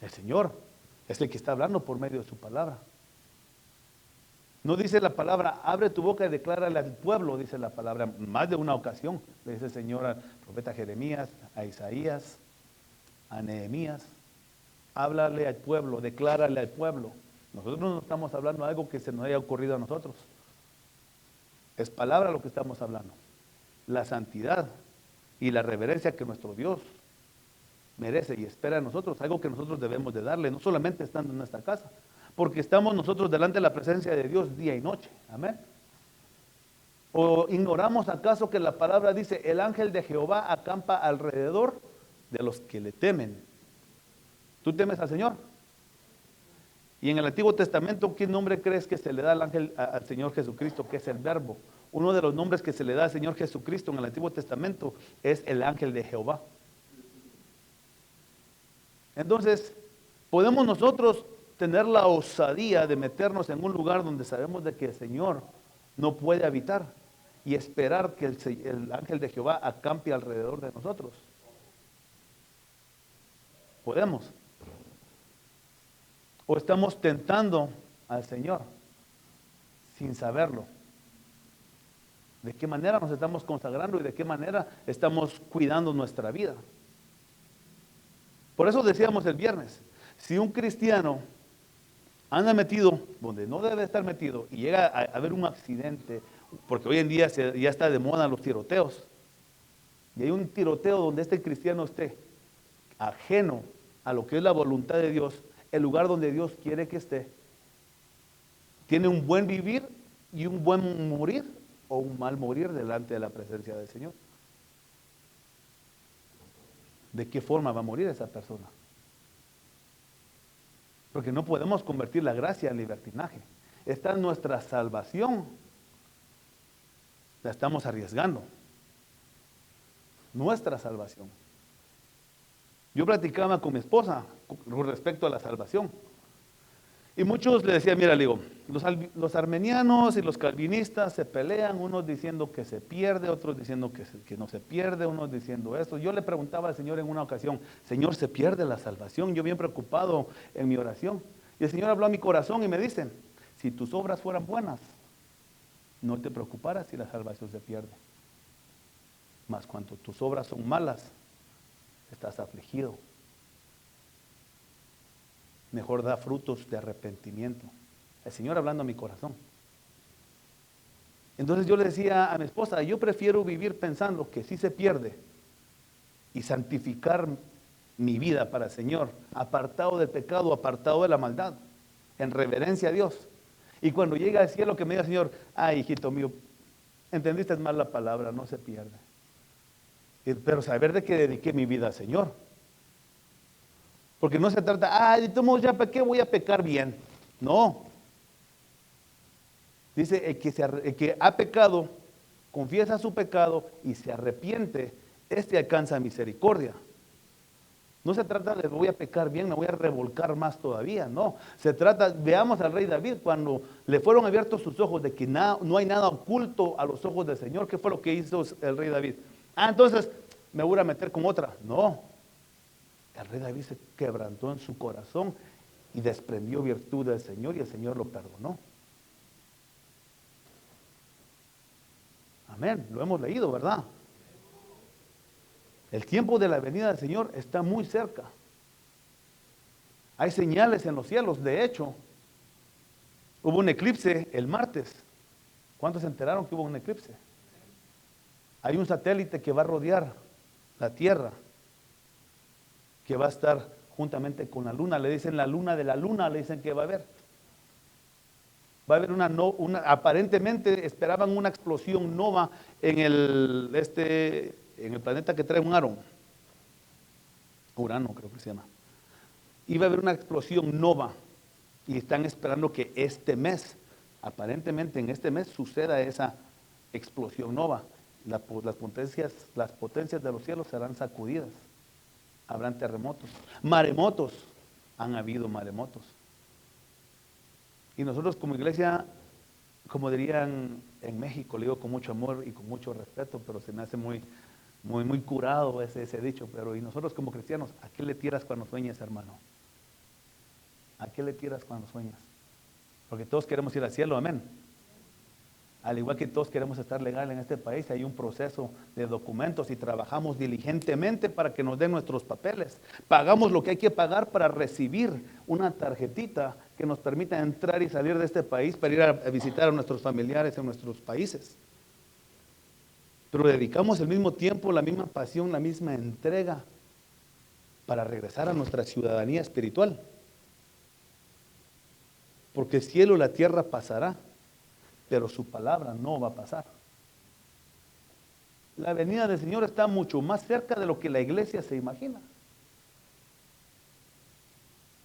El Señor es el que está hablando por medio de su palabra. No dice la palabra, abre tu boca y declárale al pueblo, dice la palabra, más de una ocasión. Le dice el Señor al profeta Jeremías, a Isaías, a Nehemías. Háblale al pueblo, declárale al pueblo. Nosotros no estamos hablando de algo que se nos haya ocurrido a nosotros. Es palabra lo que estamos hablando. La santidad y la reverencia que nuestro Dios merece y espera de nosotros, algo que nosotros debemos de darle, no solamente estando en nuestra casa, porque estamos nosotros delante de la presencia de Dios día y noche. Amén. ¿O ignoramos acaso que la palabra dice, el ángel de Jehová acampa alrededor de los que le temen? ¿Tú temes al Señor? Y en el Antiguo Testamento, ¿qué nombre crees que se le da al ángel, al Señor Jesucristo, que es el Verbo? Uno de los nombres que se le da al Señor Jesucristo en el Antiguo Testamento es el ángel de Jehová. Entonces, podemos nosotros tener la osadía de meternos en un lugar donde sabemos de que el Señor no puede habitar y esperar que el ángel de Jehová acampe alrededor de nosotros. Podemos. O estamos tentando al Señor sin saberlo. ¿De qué manera nos estamos consagrando y de qué manera estamos cuidando nuestra vida? Por eso decíamos el viernes, si un cristiano anda metido donde no debe estar metido y llega a haber un accidente, porque hoy en día ya está de moda los tiroteos, y hay un tiroteo donde este cristiano esté ajeno a lo que es la voluntad de Dios, el lugar donde Dios quiere que esté, tiene un buen vivir y un buen morir o un mal morir delante de la presencia del Señor. ¿De qué forma va a morir esa persona? Porque no podemos convertir la gracia en libertinaje. Esta es nuestra salvación. La estamos arriesgando. Nuestra salvación. Yo platicaba con mi esposa con respecto a la salvación. Y muchos le decían, mira, le digo, los armenianos y los calvinistas se pelean, unos diciendo que se pierde, otros diciendo que no se pierde, unos diciendo esto. Yo le preguntaba al Señor en una ocasión, Señor, ¿se pierde la salvación? Yo bien preocupado en mi oración. Y el Señor habló a mi corazón y me dice, si tus obras fueran buenas, no te preocuparas si la salvación se pierde. Mas cuando tus obras son malas, estás afligido. Mejor da frutos de arrepentimiento. El Señor hablando a mi corazón. Entonces yo le decía a mi esposa, yo prefiero vivir pensando que sí se pierde y santificar mi vida para el Señor, apartado del pecado, apartado de la maldad, en reverencia a Dios. Y cuando llega al cielo que me diga, Señor, ay, hijito mío, entendiste mal la palabra, no se pierde. Pero saber de que dediqué mi vida al Señor. Porque no se trata, ay, ya para qué voy a pecar bien. No. Dice, el que ha pecado, confiesa su pecado y se arrepiente, este alcanza misericordia. No se trata de voy a pecar bien, me voy a revolcar más todavía, no. Se trata, veamos al rey David cuando le fueron abiertos sus ojos de que no hay nada oculto a los ojos del Señor. ¿Qué fue lo que hizo el rey David? Entonces me voy a meter con otra. No, el rey David se quebrantó en su corazón y desprendió virtud del Señor y el Señor lo perdonó. Amén, lo hemos leído, ¿verdad? El tiempo de la venida del Señor está muy cerca. Hay señales en los cielos. De hecho, hubo un eclipse el martes. ¿Cuántos se enteraron que hubo un eclipse? Hay un satélite que va a rodear la Tierra, que va a estar juntamente con la luna. Le dicen la luna de la luna, le dicen que va a haber. Va a haber aparentemente esperaban una explosión nova en el planeta que trae un aro. Urano creo que se llama. Iba a haber una explosión nova y están esperando que aparentemente en este mes suceda esa explosión nova. Las potencias de los cielos serán sacudidas. Habrán terremotos. Maremotos. Han habido maremotos. Y nosotros como iglesia, como dirían en México, le digo con mucho amor y con mucho respeto, pero se me hace muy curado ese dicho. Pero y nosotros como cristianos, ¿a qué le tiras cuando sueñas, hermano? ¿A qué le tiras cuando sueñas? Porque todos queremos ir al cielo, amén. Al igual que todos queremos estar legal en este país, hay un proceso de documentos y trabajamos diligentemente para que nos den nuestros papeles. Pagamos lo que hay que pagar para recibir una tarjetita que nos permita entrar y salir de este país para ir a visitar a nuestros familiares en nuestros países. Pero dedicamos el mismo tiempo, la misma pasión, la misma entrega para regresar a nuestra ciudadanía espiritual. Porque el cielo y la tierra pasará, pero su palabra no va a pasar. La venida del Señor está mucho más cerca de lo que la iglesia se imagina.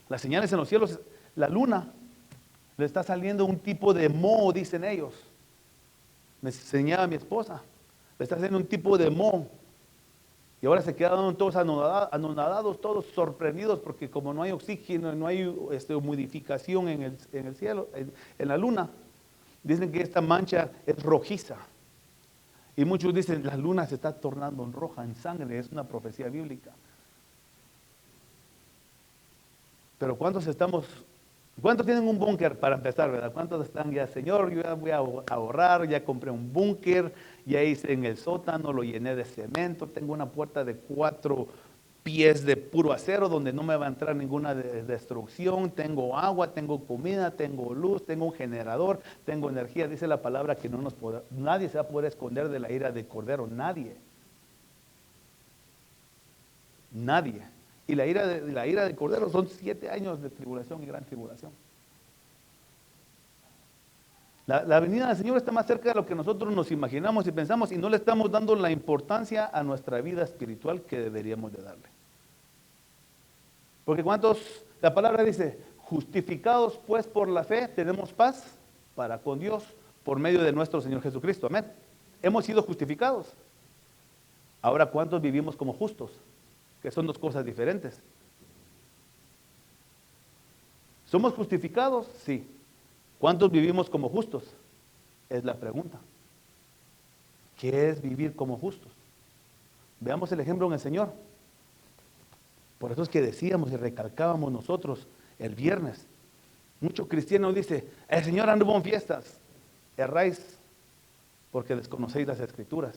Las señales en los cielos, la luna, le está saliendo un tipo de moho, dicen ellos. Me enseñaba mi esposa, le está haciendo un tipo de moho. Y ahora se quedaron todos anonadados, todos sorprendidos, porque como no hay oxígeno, no hay humidificación en el cielo, en la luna, dicen que esta mancha es rojiza. Y muchos dicen, la luna se está tornando en roja, en sangre, es una profecía bíblica. Pero ¿cuántos tienen un búnker para empezar, verdad? ¿Cuántos están ya, Señor, yo ya voy a ahorrar, ya compré un búnker, ya hice en el sótano, lo llené de cemento, tengo una puerta de 4 pies de puro acero donde no me va a entrar ninguna destrucción, tengo agua, tengo comida, tengo luz, tengo un generador, tengo energía? Dice la palabra que nadie se va a poder esconder de la ira del Cordero, nadie. Nadie. Y la ira del Cordero son 7 años de tribulación y gran tribulación. La venida del Señor está más cerca de lo que nosotros nos imaginamos y pensamos, y no le estamos dando la importancia a nuestra vida espiritual que deberíamos de darle. Porque la palabra dice, justificados pues por la fe, tenemos paz para con Dios por medio de nuestro Señor Jesucristo. Amén. Hemos sido justificados. Ahora, ¿cuántos vivimos como justos? Que son 2 cosas diferentes. ¿Somos justificados? Sí. ¿Cuántos vivimos como justos? Es la pregunta. ¿Qué es vivir como justos? Veamos el ejemplo en el Señor. Por eso es que decíamos y recalcábamos nosotros el viernes. Muchos cristianos dicen, el Señor anduvo en fiestas. Erráis porque desconocéis las Escrituras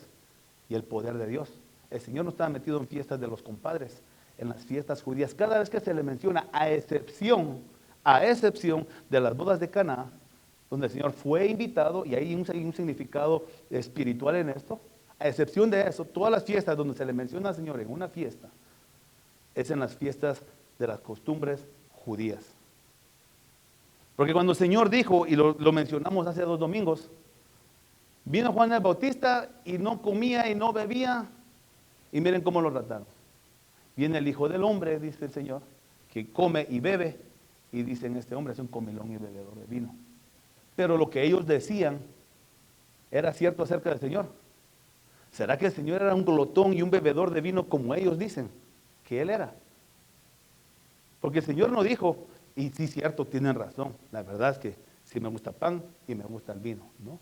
y el poder de Dios. El Señor no estaba metido en fiestas de los compadres, en las fiestas judías. Cada vez que se le menciona, a excepción de las bodas de Caná, donde el Señor fue invitado, y hay un significado espiritual en esto. A excepción de eso, todas las fiestas donde se le menciona al Señor en una fiesta, es en las fiestas de las costumbres judías. Porque cuando el Señor dijo, y lo mencionamos hace 2 domingos, vino Juan el Bautista y no comía y no bebía, y miren cómo lo trataron. Viene el Hijo del Hombre, dice el Señor, que come y bebe, y dicen, este hombre es un comilón y bebedor de vino. Pero lo que ellos decían era cierto acerca del Señor. ¿Será que el Señor era un glotón y un bebedor de vino como ellos dicen que Él era? Porque el Señor no dijo, y sí, cierto, tienen razón, la verdad es que sí me gusta pan y me gusta el vino, ¿no?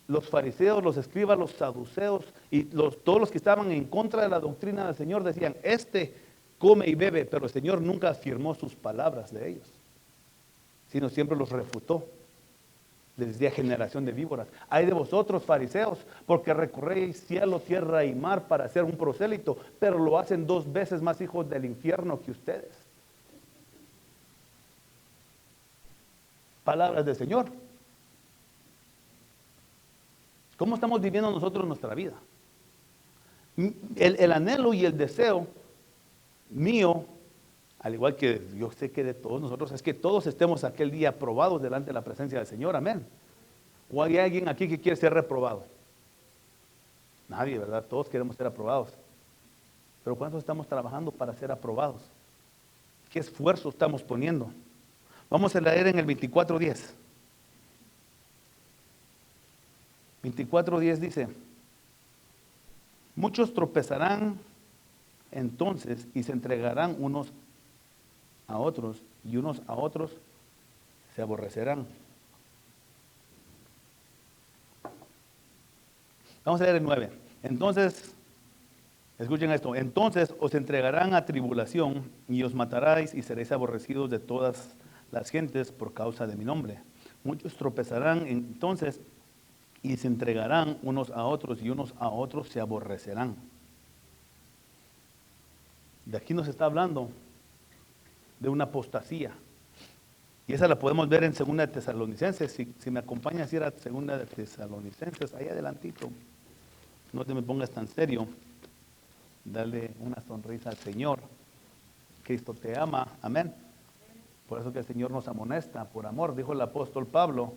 Los fariseos, los escribas, los saduceos y todos los que estaban en contra de la doctrina del Señor decían, este come y bebe, pero el Señor nunca afirmó sus palabras de ellos, sino siempre los refutó. Les decía, generación de víboras, hay de vosotros fariseos, porque recorréis cielo, tierra y mar para ser un prosélito, pero lo hacen 2 veces más hijos del infierno que ustedes. Palabras del Señor. ¿Cómo estamos viviendo nosotros nuestra vida? El anhelo y el deseo mío, al igual que yo sé que de todos nosotros, es que todos estemos aquel día aprobados delante de la presencia del Señor, amén. ¿O hay alguien aquí que quiere ser reprobado? Nadie, ¿verdad? Todos queremos ser aprobados. Pero ¿cuántos estamos trabajando para ser aprobados? ¿Qué esfuerzo estamos poniendo? Vamos a leer en el 24:10. 24:10 dice, muchos tropezarán entonces y se entregarán unos a otros, y unos a otros se aborrecerán. Vamos a leer el 9. Entonces, escuchen esto, entonces os entregarán a tribulación y os mataréis y seréis aborrecidos de todas las gentes por causa de mi nombre. Muchos tropezarán entonces y se entregarán unos a otros y unos a otros se aborrecerán. De aquí nos está hablando de una apostasía. Y esa la podemos ver en 2 de Tesalonicenses. Si me acompañas a ir a 2 de Tesalonicenses, ahí adelantito. No te me pongas tan serio. Dale una sonrisa al Señor. Cristo te ama. Amén. Por eso que el Señor nos amonesta por amor. Dijo el apóstol Pablo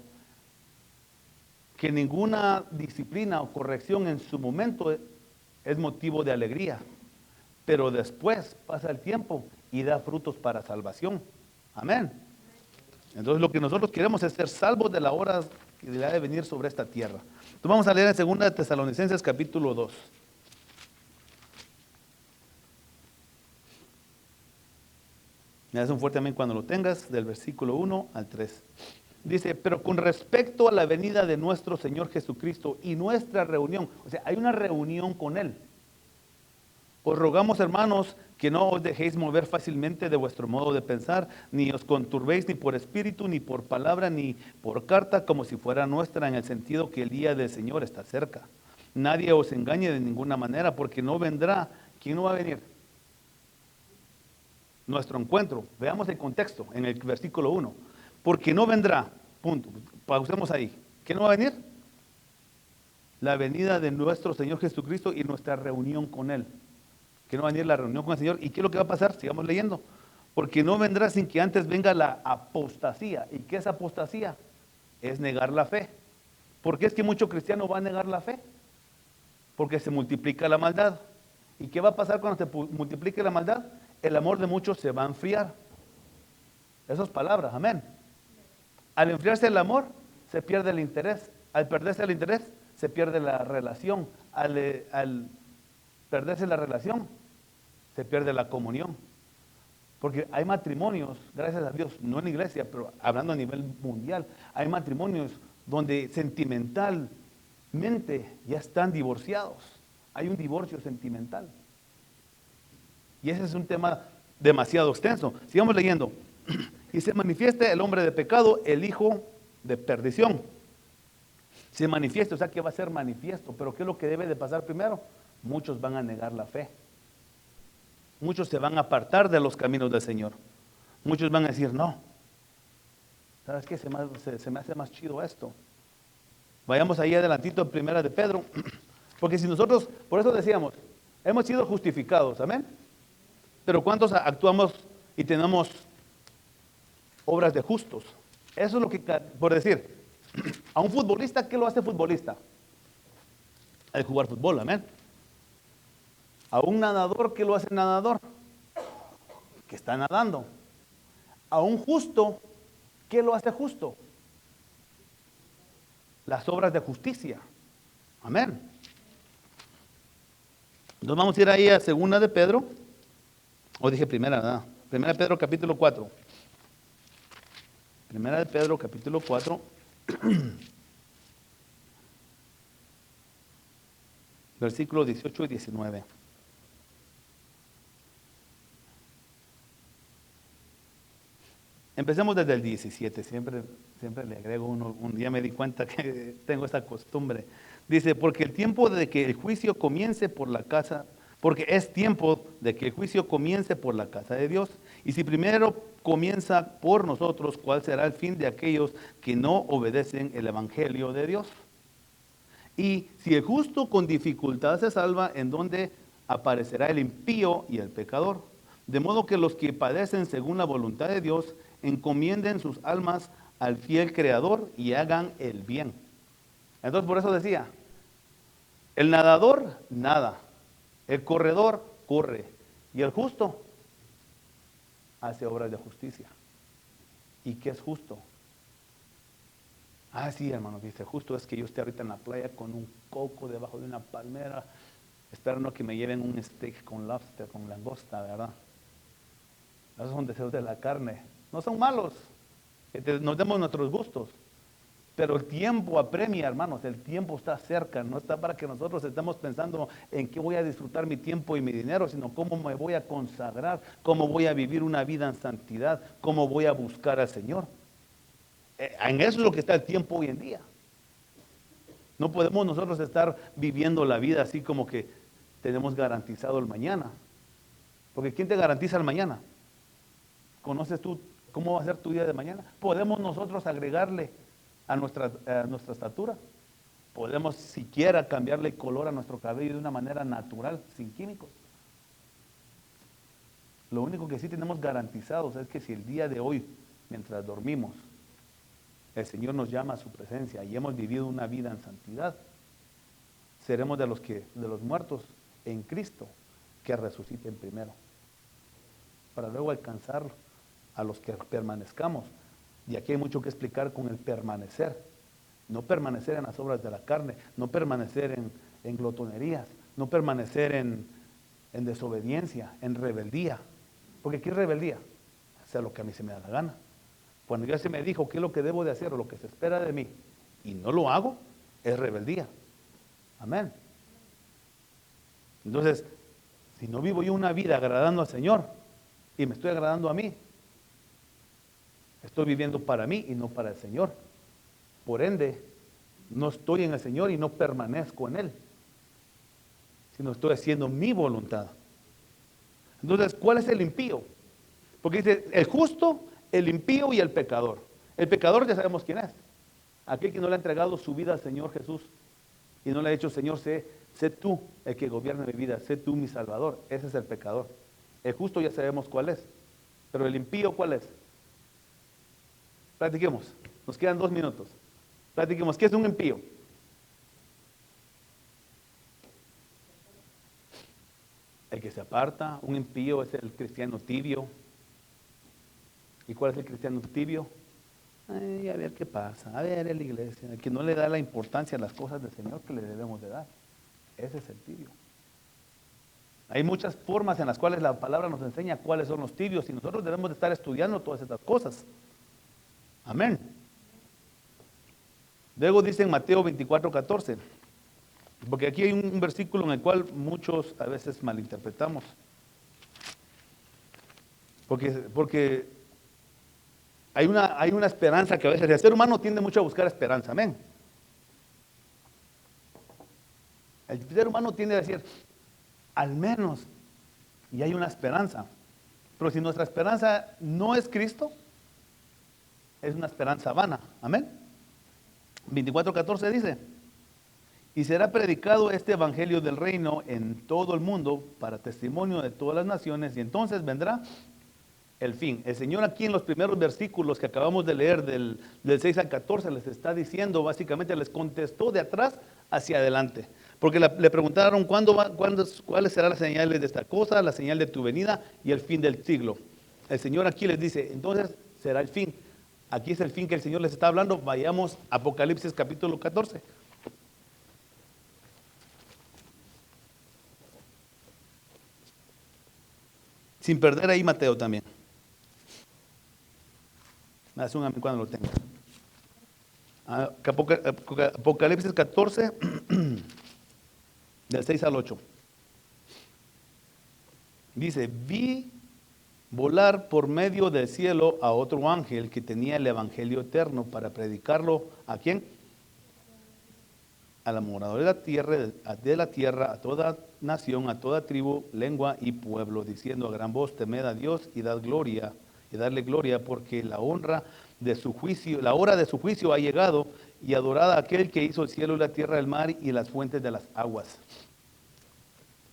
que ninguna disciplina o corrección en su momento es motivo de alegría, pero después pasa el tiempo y da frutos para salvación. Amén. Entonces lo que nosotros queremos es ser salvos de la hora que ha de venir sobre esta tierra. Entonces vamos a leer en 2 de Tesalonicenses capítulo 2. Me das un fuerte amén cuando lo tengas, del versículo 1 al 3. Dice, pero con respecto a la venida de nuestro Señor Jesucristo y nuestra reunión, o sea, hay una reunión con Él. Os rogamos, hermanos, que no os dejéis mover fácilmente de vuestro modo de pensar, ni os conturbéis ni por espíritu, ni por palabra, ni por carta, como si fuera nuestra, en el sentido que el día del Señor está cerca. Nadie os engañe de ninguna manera, porque no vendrá. ¿Quién no va a venir? Nuestro encuentro. Veamos el contexto en el versículo 1. Porque no vendrá, punto, pausemos ahí. ¿Qué no va a venir? La venida de nuestro Señor Jesucristo y nuestra reunión con Él. Que no va a venir la reunión con el Señor. ¿Y qué es lo que va a pasar? Sigamos leyendo. Porque no vendrá sin que antes venga la apostasía. ¿Y qué es apostasía? Es negar la fe. ¿Por qué es que mucho cristiano va a negar la fe? Porque se multiplica la maldad. ¿Y qué va a pasar cuando se multiplique la maldad? El amor de muchos se va a enfriar. Esas palabras, amén. Al enfriarse el amor, se pierde el interés. Al perderse el interés, se pierde la relación. Al perderse la relación, se pierde la comunión. Porque hay matrimonios, gracias a Dios, no en la iglesia, pero hablando a nivel mundial, hay matrimonios donde sentimentalmente ya están divorciados. Hay un divorcio sentimental. Y ese es un tema demasiado extenso. Sigamos leyendo. Y se manifiesta el hombre de pecado, el hijo de perdición. Se manifiesta, o sea que va a ser manifiesto. Pero ¿qué es lo que debe de pasar primero? Muchos van a negar la fe. Muchos se van a apartar de los caminos del Señor. Muchos van a decir, no, ¿Sabes qué? Se me hace más chido esto. Vayamos ahí adelantito en Primera de Pedro. Porque si nosotros, por eso decíamos, hemos sido justificados, amén. Pero ¿cuántos actuamos y tenemos obras de justos? Eso es lo que, por decir, a un futbolista, ¿qué lo hace futbolista? El jugar fútbol, amén. A un nadador, ¿qué lo hace nadador? Que está nadando. A un justo, ¿qué lo hace justo? Las obras de justicia. Amén. Entonces vamos a ir ahí a Segunda de Pedro. O dije primera, ¿verdad? Primera de Pedro capítulo 4. Primera de Pedro capítulo 4. Versículos 18 y 19. Empecemos desde el 17, siempre le agrego uno. Un día me di cuenta que tengo esa costumbre. Dice, porque el tiempo de que el juicio comience por la casa, porque es tiempo de que el juicio comience por la casa de Dios. Y si primero comienza por nosotros, ¿cuál será el fin de aquellos que no obedecen el evangelio de Dios? Y si el justo con dificultad se salva, ¿en donde aparecerá el impío y el pecador? De modo que los que padecen según la voluntad de Dios encomienden sus almas al fiel Creador y hagan el bien. Entonces por eso decía, el nadador nada, el corredor corre y el justo hace obras de justicia. ¿Y qué es justo? Ah, sí, hermano, dice, justo es que yo esté ahorita en la playa con un coco debajo de una palmera, esperando que me lleven un steak con lobster, con langosta, ¿verdad? Esos son deseos de la carne. No son malos, que nos demos nuestros gustos. Pero el tiempo apremia, hermanos, el tiempo está cerca, no está para que nosotros estemos pensando en qué voy a disfrutar mi tiempo y mi dinero, sino cómo me voy a consagrar, cómo voy a vivir una vida en santidad, cómo voy a buscar al Señor. En eso es lo que está el tiempo hoy en día. No podemos nosotros estar viviendo la vida así como que tenemos garantizado el mañana. Porque ¿quién te garantiza el mañana? ¿Conoces tú cómo va a ser tu día de mañana? ¿Podemos nosotros agregarle a nuestra estatura? ¿Podemos siquiera cambiarle el color a nuestro cabello de una manera natural, sin químicos? Lo único que sí tenemos garantizados es que si el día de hoy, mientras dormimos, el Señor nos llama a su presencia y hemos vivido una vida en santidad, seremos de los muertos en Cristo que resuciten primero, para luego alcanzar a los que permanezcamos. Y aquí hay mucho que explicar con el permanecer. No permanecer en las obras de la carne, no permanecer en glotonerías, no permanecer en desobediencia, en rebeldía. Porque ¿qué es rebeldía? Hacer lo que a mí se me da la gana. Cuando ya se me dijo qué es lo que debo de hacer o lo que se espera de mí y no lo hago, es rebeldía. Amén. Entonces, si no vivo yo una vida agradando al Señor y me estoy agradando a mí, estoy viviendo para mí y no para el Señor. Por ende, no estoy en el Señor y no permanezco en Él, sino estoy haciendo mi voluntad. Entonces, ¿cuál es el impío? Porque dice, el justo, el impío y el pecador. El pecador ya sabemos quién es. Aquel que no le ha entregado su vida al Señor Jesús y no le ha dicho, Señor, sé tú el que gobierna mi vida, sé tú mi Salvador. Ese es el pecador. El justo ya sabemos cuál es. Pero el impío, ¿cuál es? Platiquemos. Nos quedan 2 minutos. Platiquemos. ¿Qué es un impío? El que se aparta. Un impío es el cristiano tibio. ¿Y cuál es el cristiano tibio? Ay, a ver qué pasa. A ver, en la iglesia. El que no le da la importancia a las cosas del Señor que le debemos de dar. Ese es el tibio. Hay muchas formas en las cuales la palabra nos enseña cuáles son los tibios y nosotros debemos de estar estudiando todas estas cosas. Amén. Luego dice en Mateo 24:14, porque aquí hay un versículo en el cual muchos a veces malinterpretamos. Porque hay una esperanza que a veces el ser humano tiende mucho a buscar esperanza. Amén. El ser humano tiende a decir, al menos, y hay una esperanza. Pero si nuestra esperanza no es Cristo, es una esperanza vana. Amén. 24:14 dice: y será predicado este evangelio del reino en todo el mundo para testimonio de todas las naciones, y entonces vendrá el fin. El Señor aquí en los primeros versículos que acabamos de leer del 6 al 14 les está diciendo, básicamente les contestó de atrás hacia adelante. Porque le preguntaron cuáles serán las señales de esta cosa, la señal de tu venida y el fin del siglo. El Señor aquí les dice, entonces será el fin. Aquí es el fin que el Señor les está hablando. Vayamos a Apocalipsis capítulo 14. Sin perder ahí Mateo también. Me hace un amén cuando lo tenga. Apocalipsis 14, del 6 al 8. Dice, vi volar por medio del cielo a otro ángel que tenía el evangelio eterno para predicarlo. ¿A quién? A la moradora de la tierra, a toda nación, a toda tribu, lengua y pueblo, diciendo a gran voz, temed a Dios y darle gloria, porque la hora de su juicio ha llegado, y adorad a aquel que hizo el cielo y la tierra, el mar y las fuentes de las aguas.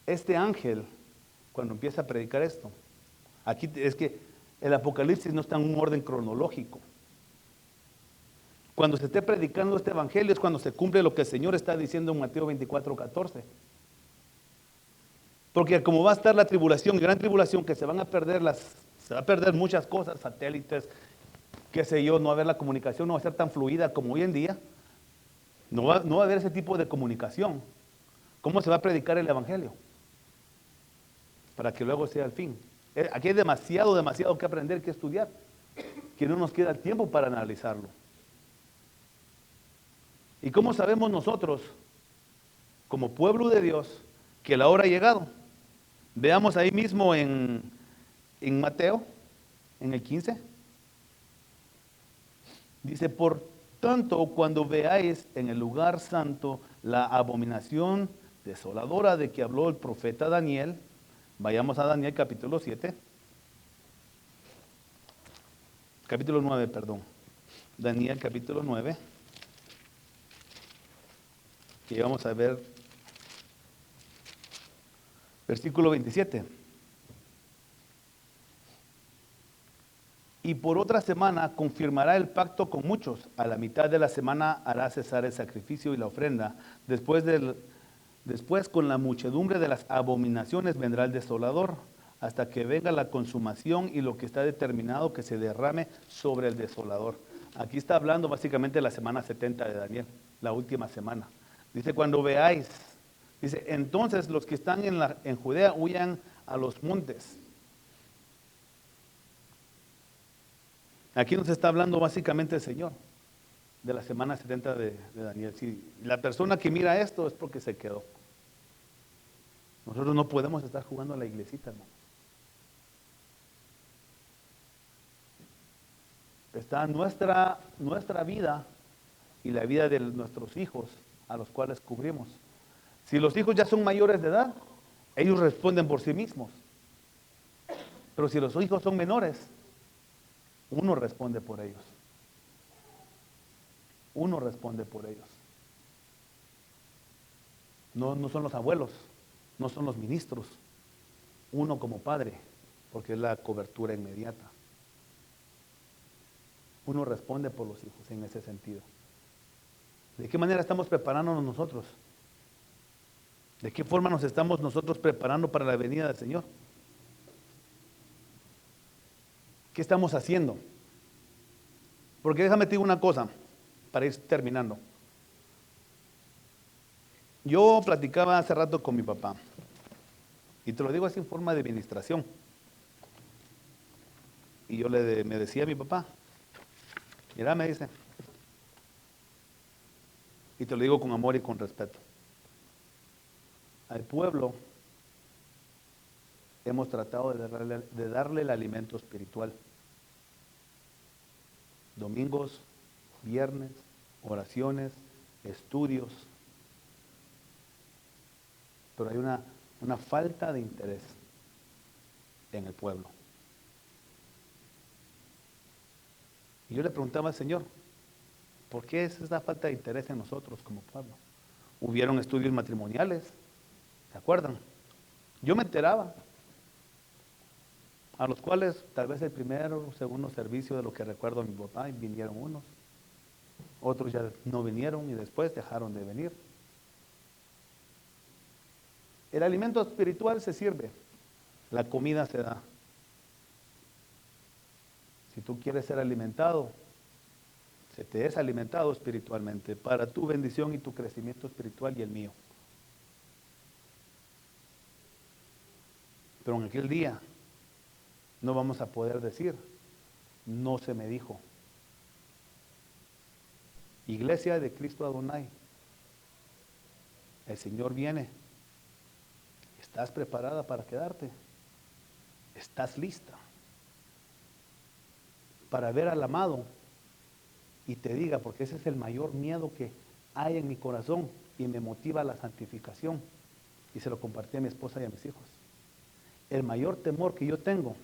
Este ángel, cuando empieza a predicar esto, aquí es que el Apocalipsis no está en un orden cronológico. Cuando se esté predicando este evangelio es cuando se cumple lo que el Señor está diciendo en Mateo 24:14. Porque como va a estar la tribulación, gran tribulación, que se va a perder muchas cosas, satélites, qué sé yo, no va a haber la comunicación, no va a ser tan fluida como hoy en día. No va a haber ese tipo de comunicación. ¿Cómo se va a predicar el evangelio? Para que luego sea el fin. Aquí hay demasiado que aprender, que estudiar, que no nos queda el tiempo para analizarlo. ¿Y cómo sabemos nosotros, como pueblo de Dios, que la hora ha llegado? Veamos ahí mismo en Mateo, en el 15. Dice, por tanto, cuando veáis en el lugar santo la abominación desoladora de que habló el profeta Daniel, vayamos a Daniel capítulo 7. Capítulo 9, perdón. Daniel capítulo 9. Y vamos a ver versículo 27. Y por otra semana confirmará el pacto con muchos. A la mitad de la semana hará cesar el sacrificio y la ofrenda. Después con la muchedumbre de las abominaciones vendrá el desolador, hasta que venga la consumación y lo que está determinado que se derrame sobre el desolador. Aquí está hablando básicamente de la semana 70 de Daniel, la última semana. Dice, cuando veáis, dice, entonces los que están en Judea huyan a los montes. Aquí nos está hablando básicamente el Señor de la semana 70 de Daniel. Si la persona que mira esto es porque se quedó. Nosotros no podemos estar jugando a la iglesita, hermano. Está nuestra vida y la vida de nuestros hijos a los cuales cubrimos. Si los hijos ya son mayores de edad, ellos responden por sí mismos. Pero si los hijos son menores, uno responde por ellos. Uno responde por ellos. No son los abuelos, no son los ministros. Uno como padre, porque es la cobertura inmediata. Uno responde por los hijos en ese sentido. ¿De qué manera estamos preparándonos nosotros? ¿De qué forma nos estamos nosotros preparando para la venida del Señor? ¿Qué estamos haciendo? Porque déjame te digo una cosa, para ir terminando. Yo platicaba hace rato con mi papá, y te lo digo así en forma de administración. Y yo me decía a mi papá, mira, me dice, y te lo digo con amor y con respeto. Al pueblo hemos tratado de darle el alimento espiritual. Domingos, viernes, oraciones, estudios. Pero hay una falta de interés en el pueblo. Y yo le preguntaba al Señor, ¿por qué es esa falta de interés en nosotros como pueblo? Hubieron estudios matrimoniales, ¿se acuerdan? Yo me enteraba, a los cuales tal vez el primero o segundo servicio de lo que recuerdo a mi papá, y vinieron unos, otros ya no vinieron y después dejaron de venir. El alimento espiritual se sirve, la comida se da. Si tú quieres ser alimentado, se te es alimentado espiritualmente para tu bendición y tu crecimiento espiritual y el mío. Pero en aquel día no vamos a poder decir, no se me dijo. Iglesia de Cristo Adonai, el Señor viene. ¿Estás preparada para quedarte? ¿Estás lista para ver al amado y te diga, porque ese es el mayor miedo que hay en mi corazón y me motiva a la santificación? Y se lo compartí a mi esposa y a mis hijos. El mayor temor que yo tengo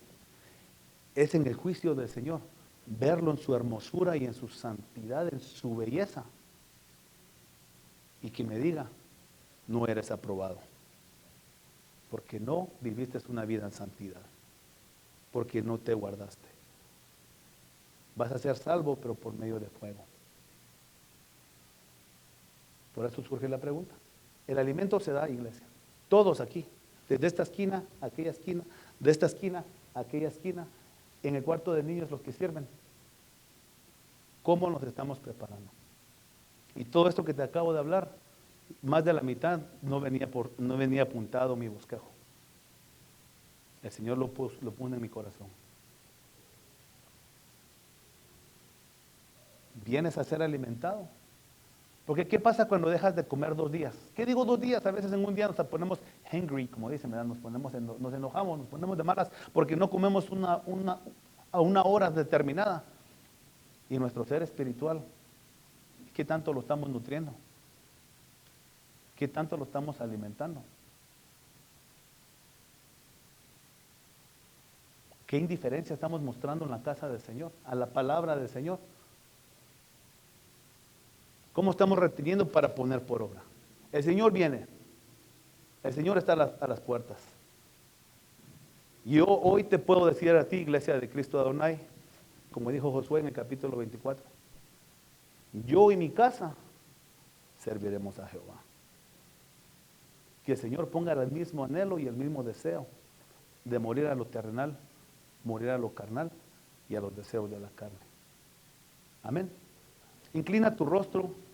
es en el juicio del Señor, verlo en su hermosura y en su santidad, en su belleza, y que me diga, no eres aprobado, porque no viviste una vida en santidad, porque no te guardaste. Vas a ser salvo, pero por medio de fuego. Por eso surge la pregunta. El alimento se da, iglesia. Todos aquí, desde esta esquina a aquella esquina, de esta esquina a aquella esquina, en el cuarto de niños los que sirven. ¿Cómo nos estamos preparando? Y todo esto que te acabo de hablar, más de la mitad no venía apuntado mi bosquejo. El Señor lo pone en mi corazón. ¿Vienes a ser alimentado? Porque ¿qué pasa cuando dejas de comer 2 días? ¿Qué digo 2 días? A veces en un día nos ponemos hungry, como dicen, ¿verdad? Nos enojamos, nos ponemos de malas porque no comemos a una hora determinada. Y nuestro ser espiritual, ¿qué tanto lo estamos nutriendo? ¿Qué tanto lo estamos alimentando? ¿Qué indiferencia estamos mostrando en la casa del Señor, a la palabra del Señor? ¿Cómo estamos reteniendo para poner por obra? El Señor viene. El Señor está a las puertas. Yo hoy te puedo decir a ti, iglesia de Cristo Adonai, como dijo Josué en el capítulo 24, yo y mi casa serviremos a Jehová. Que el Señor ponga el mismo anhelo y el mismo deseo de morir a lo terrenal, morir a lo carnal y a los deseos de la carne. Amén. Inclina tu rostro.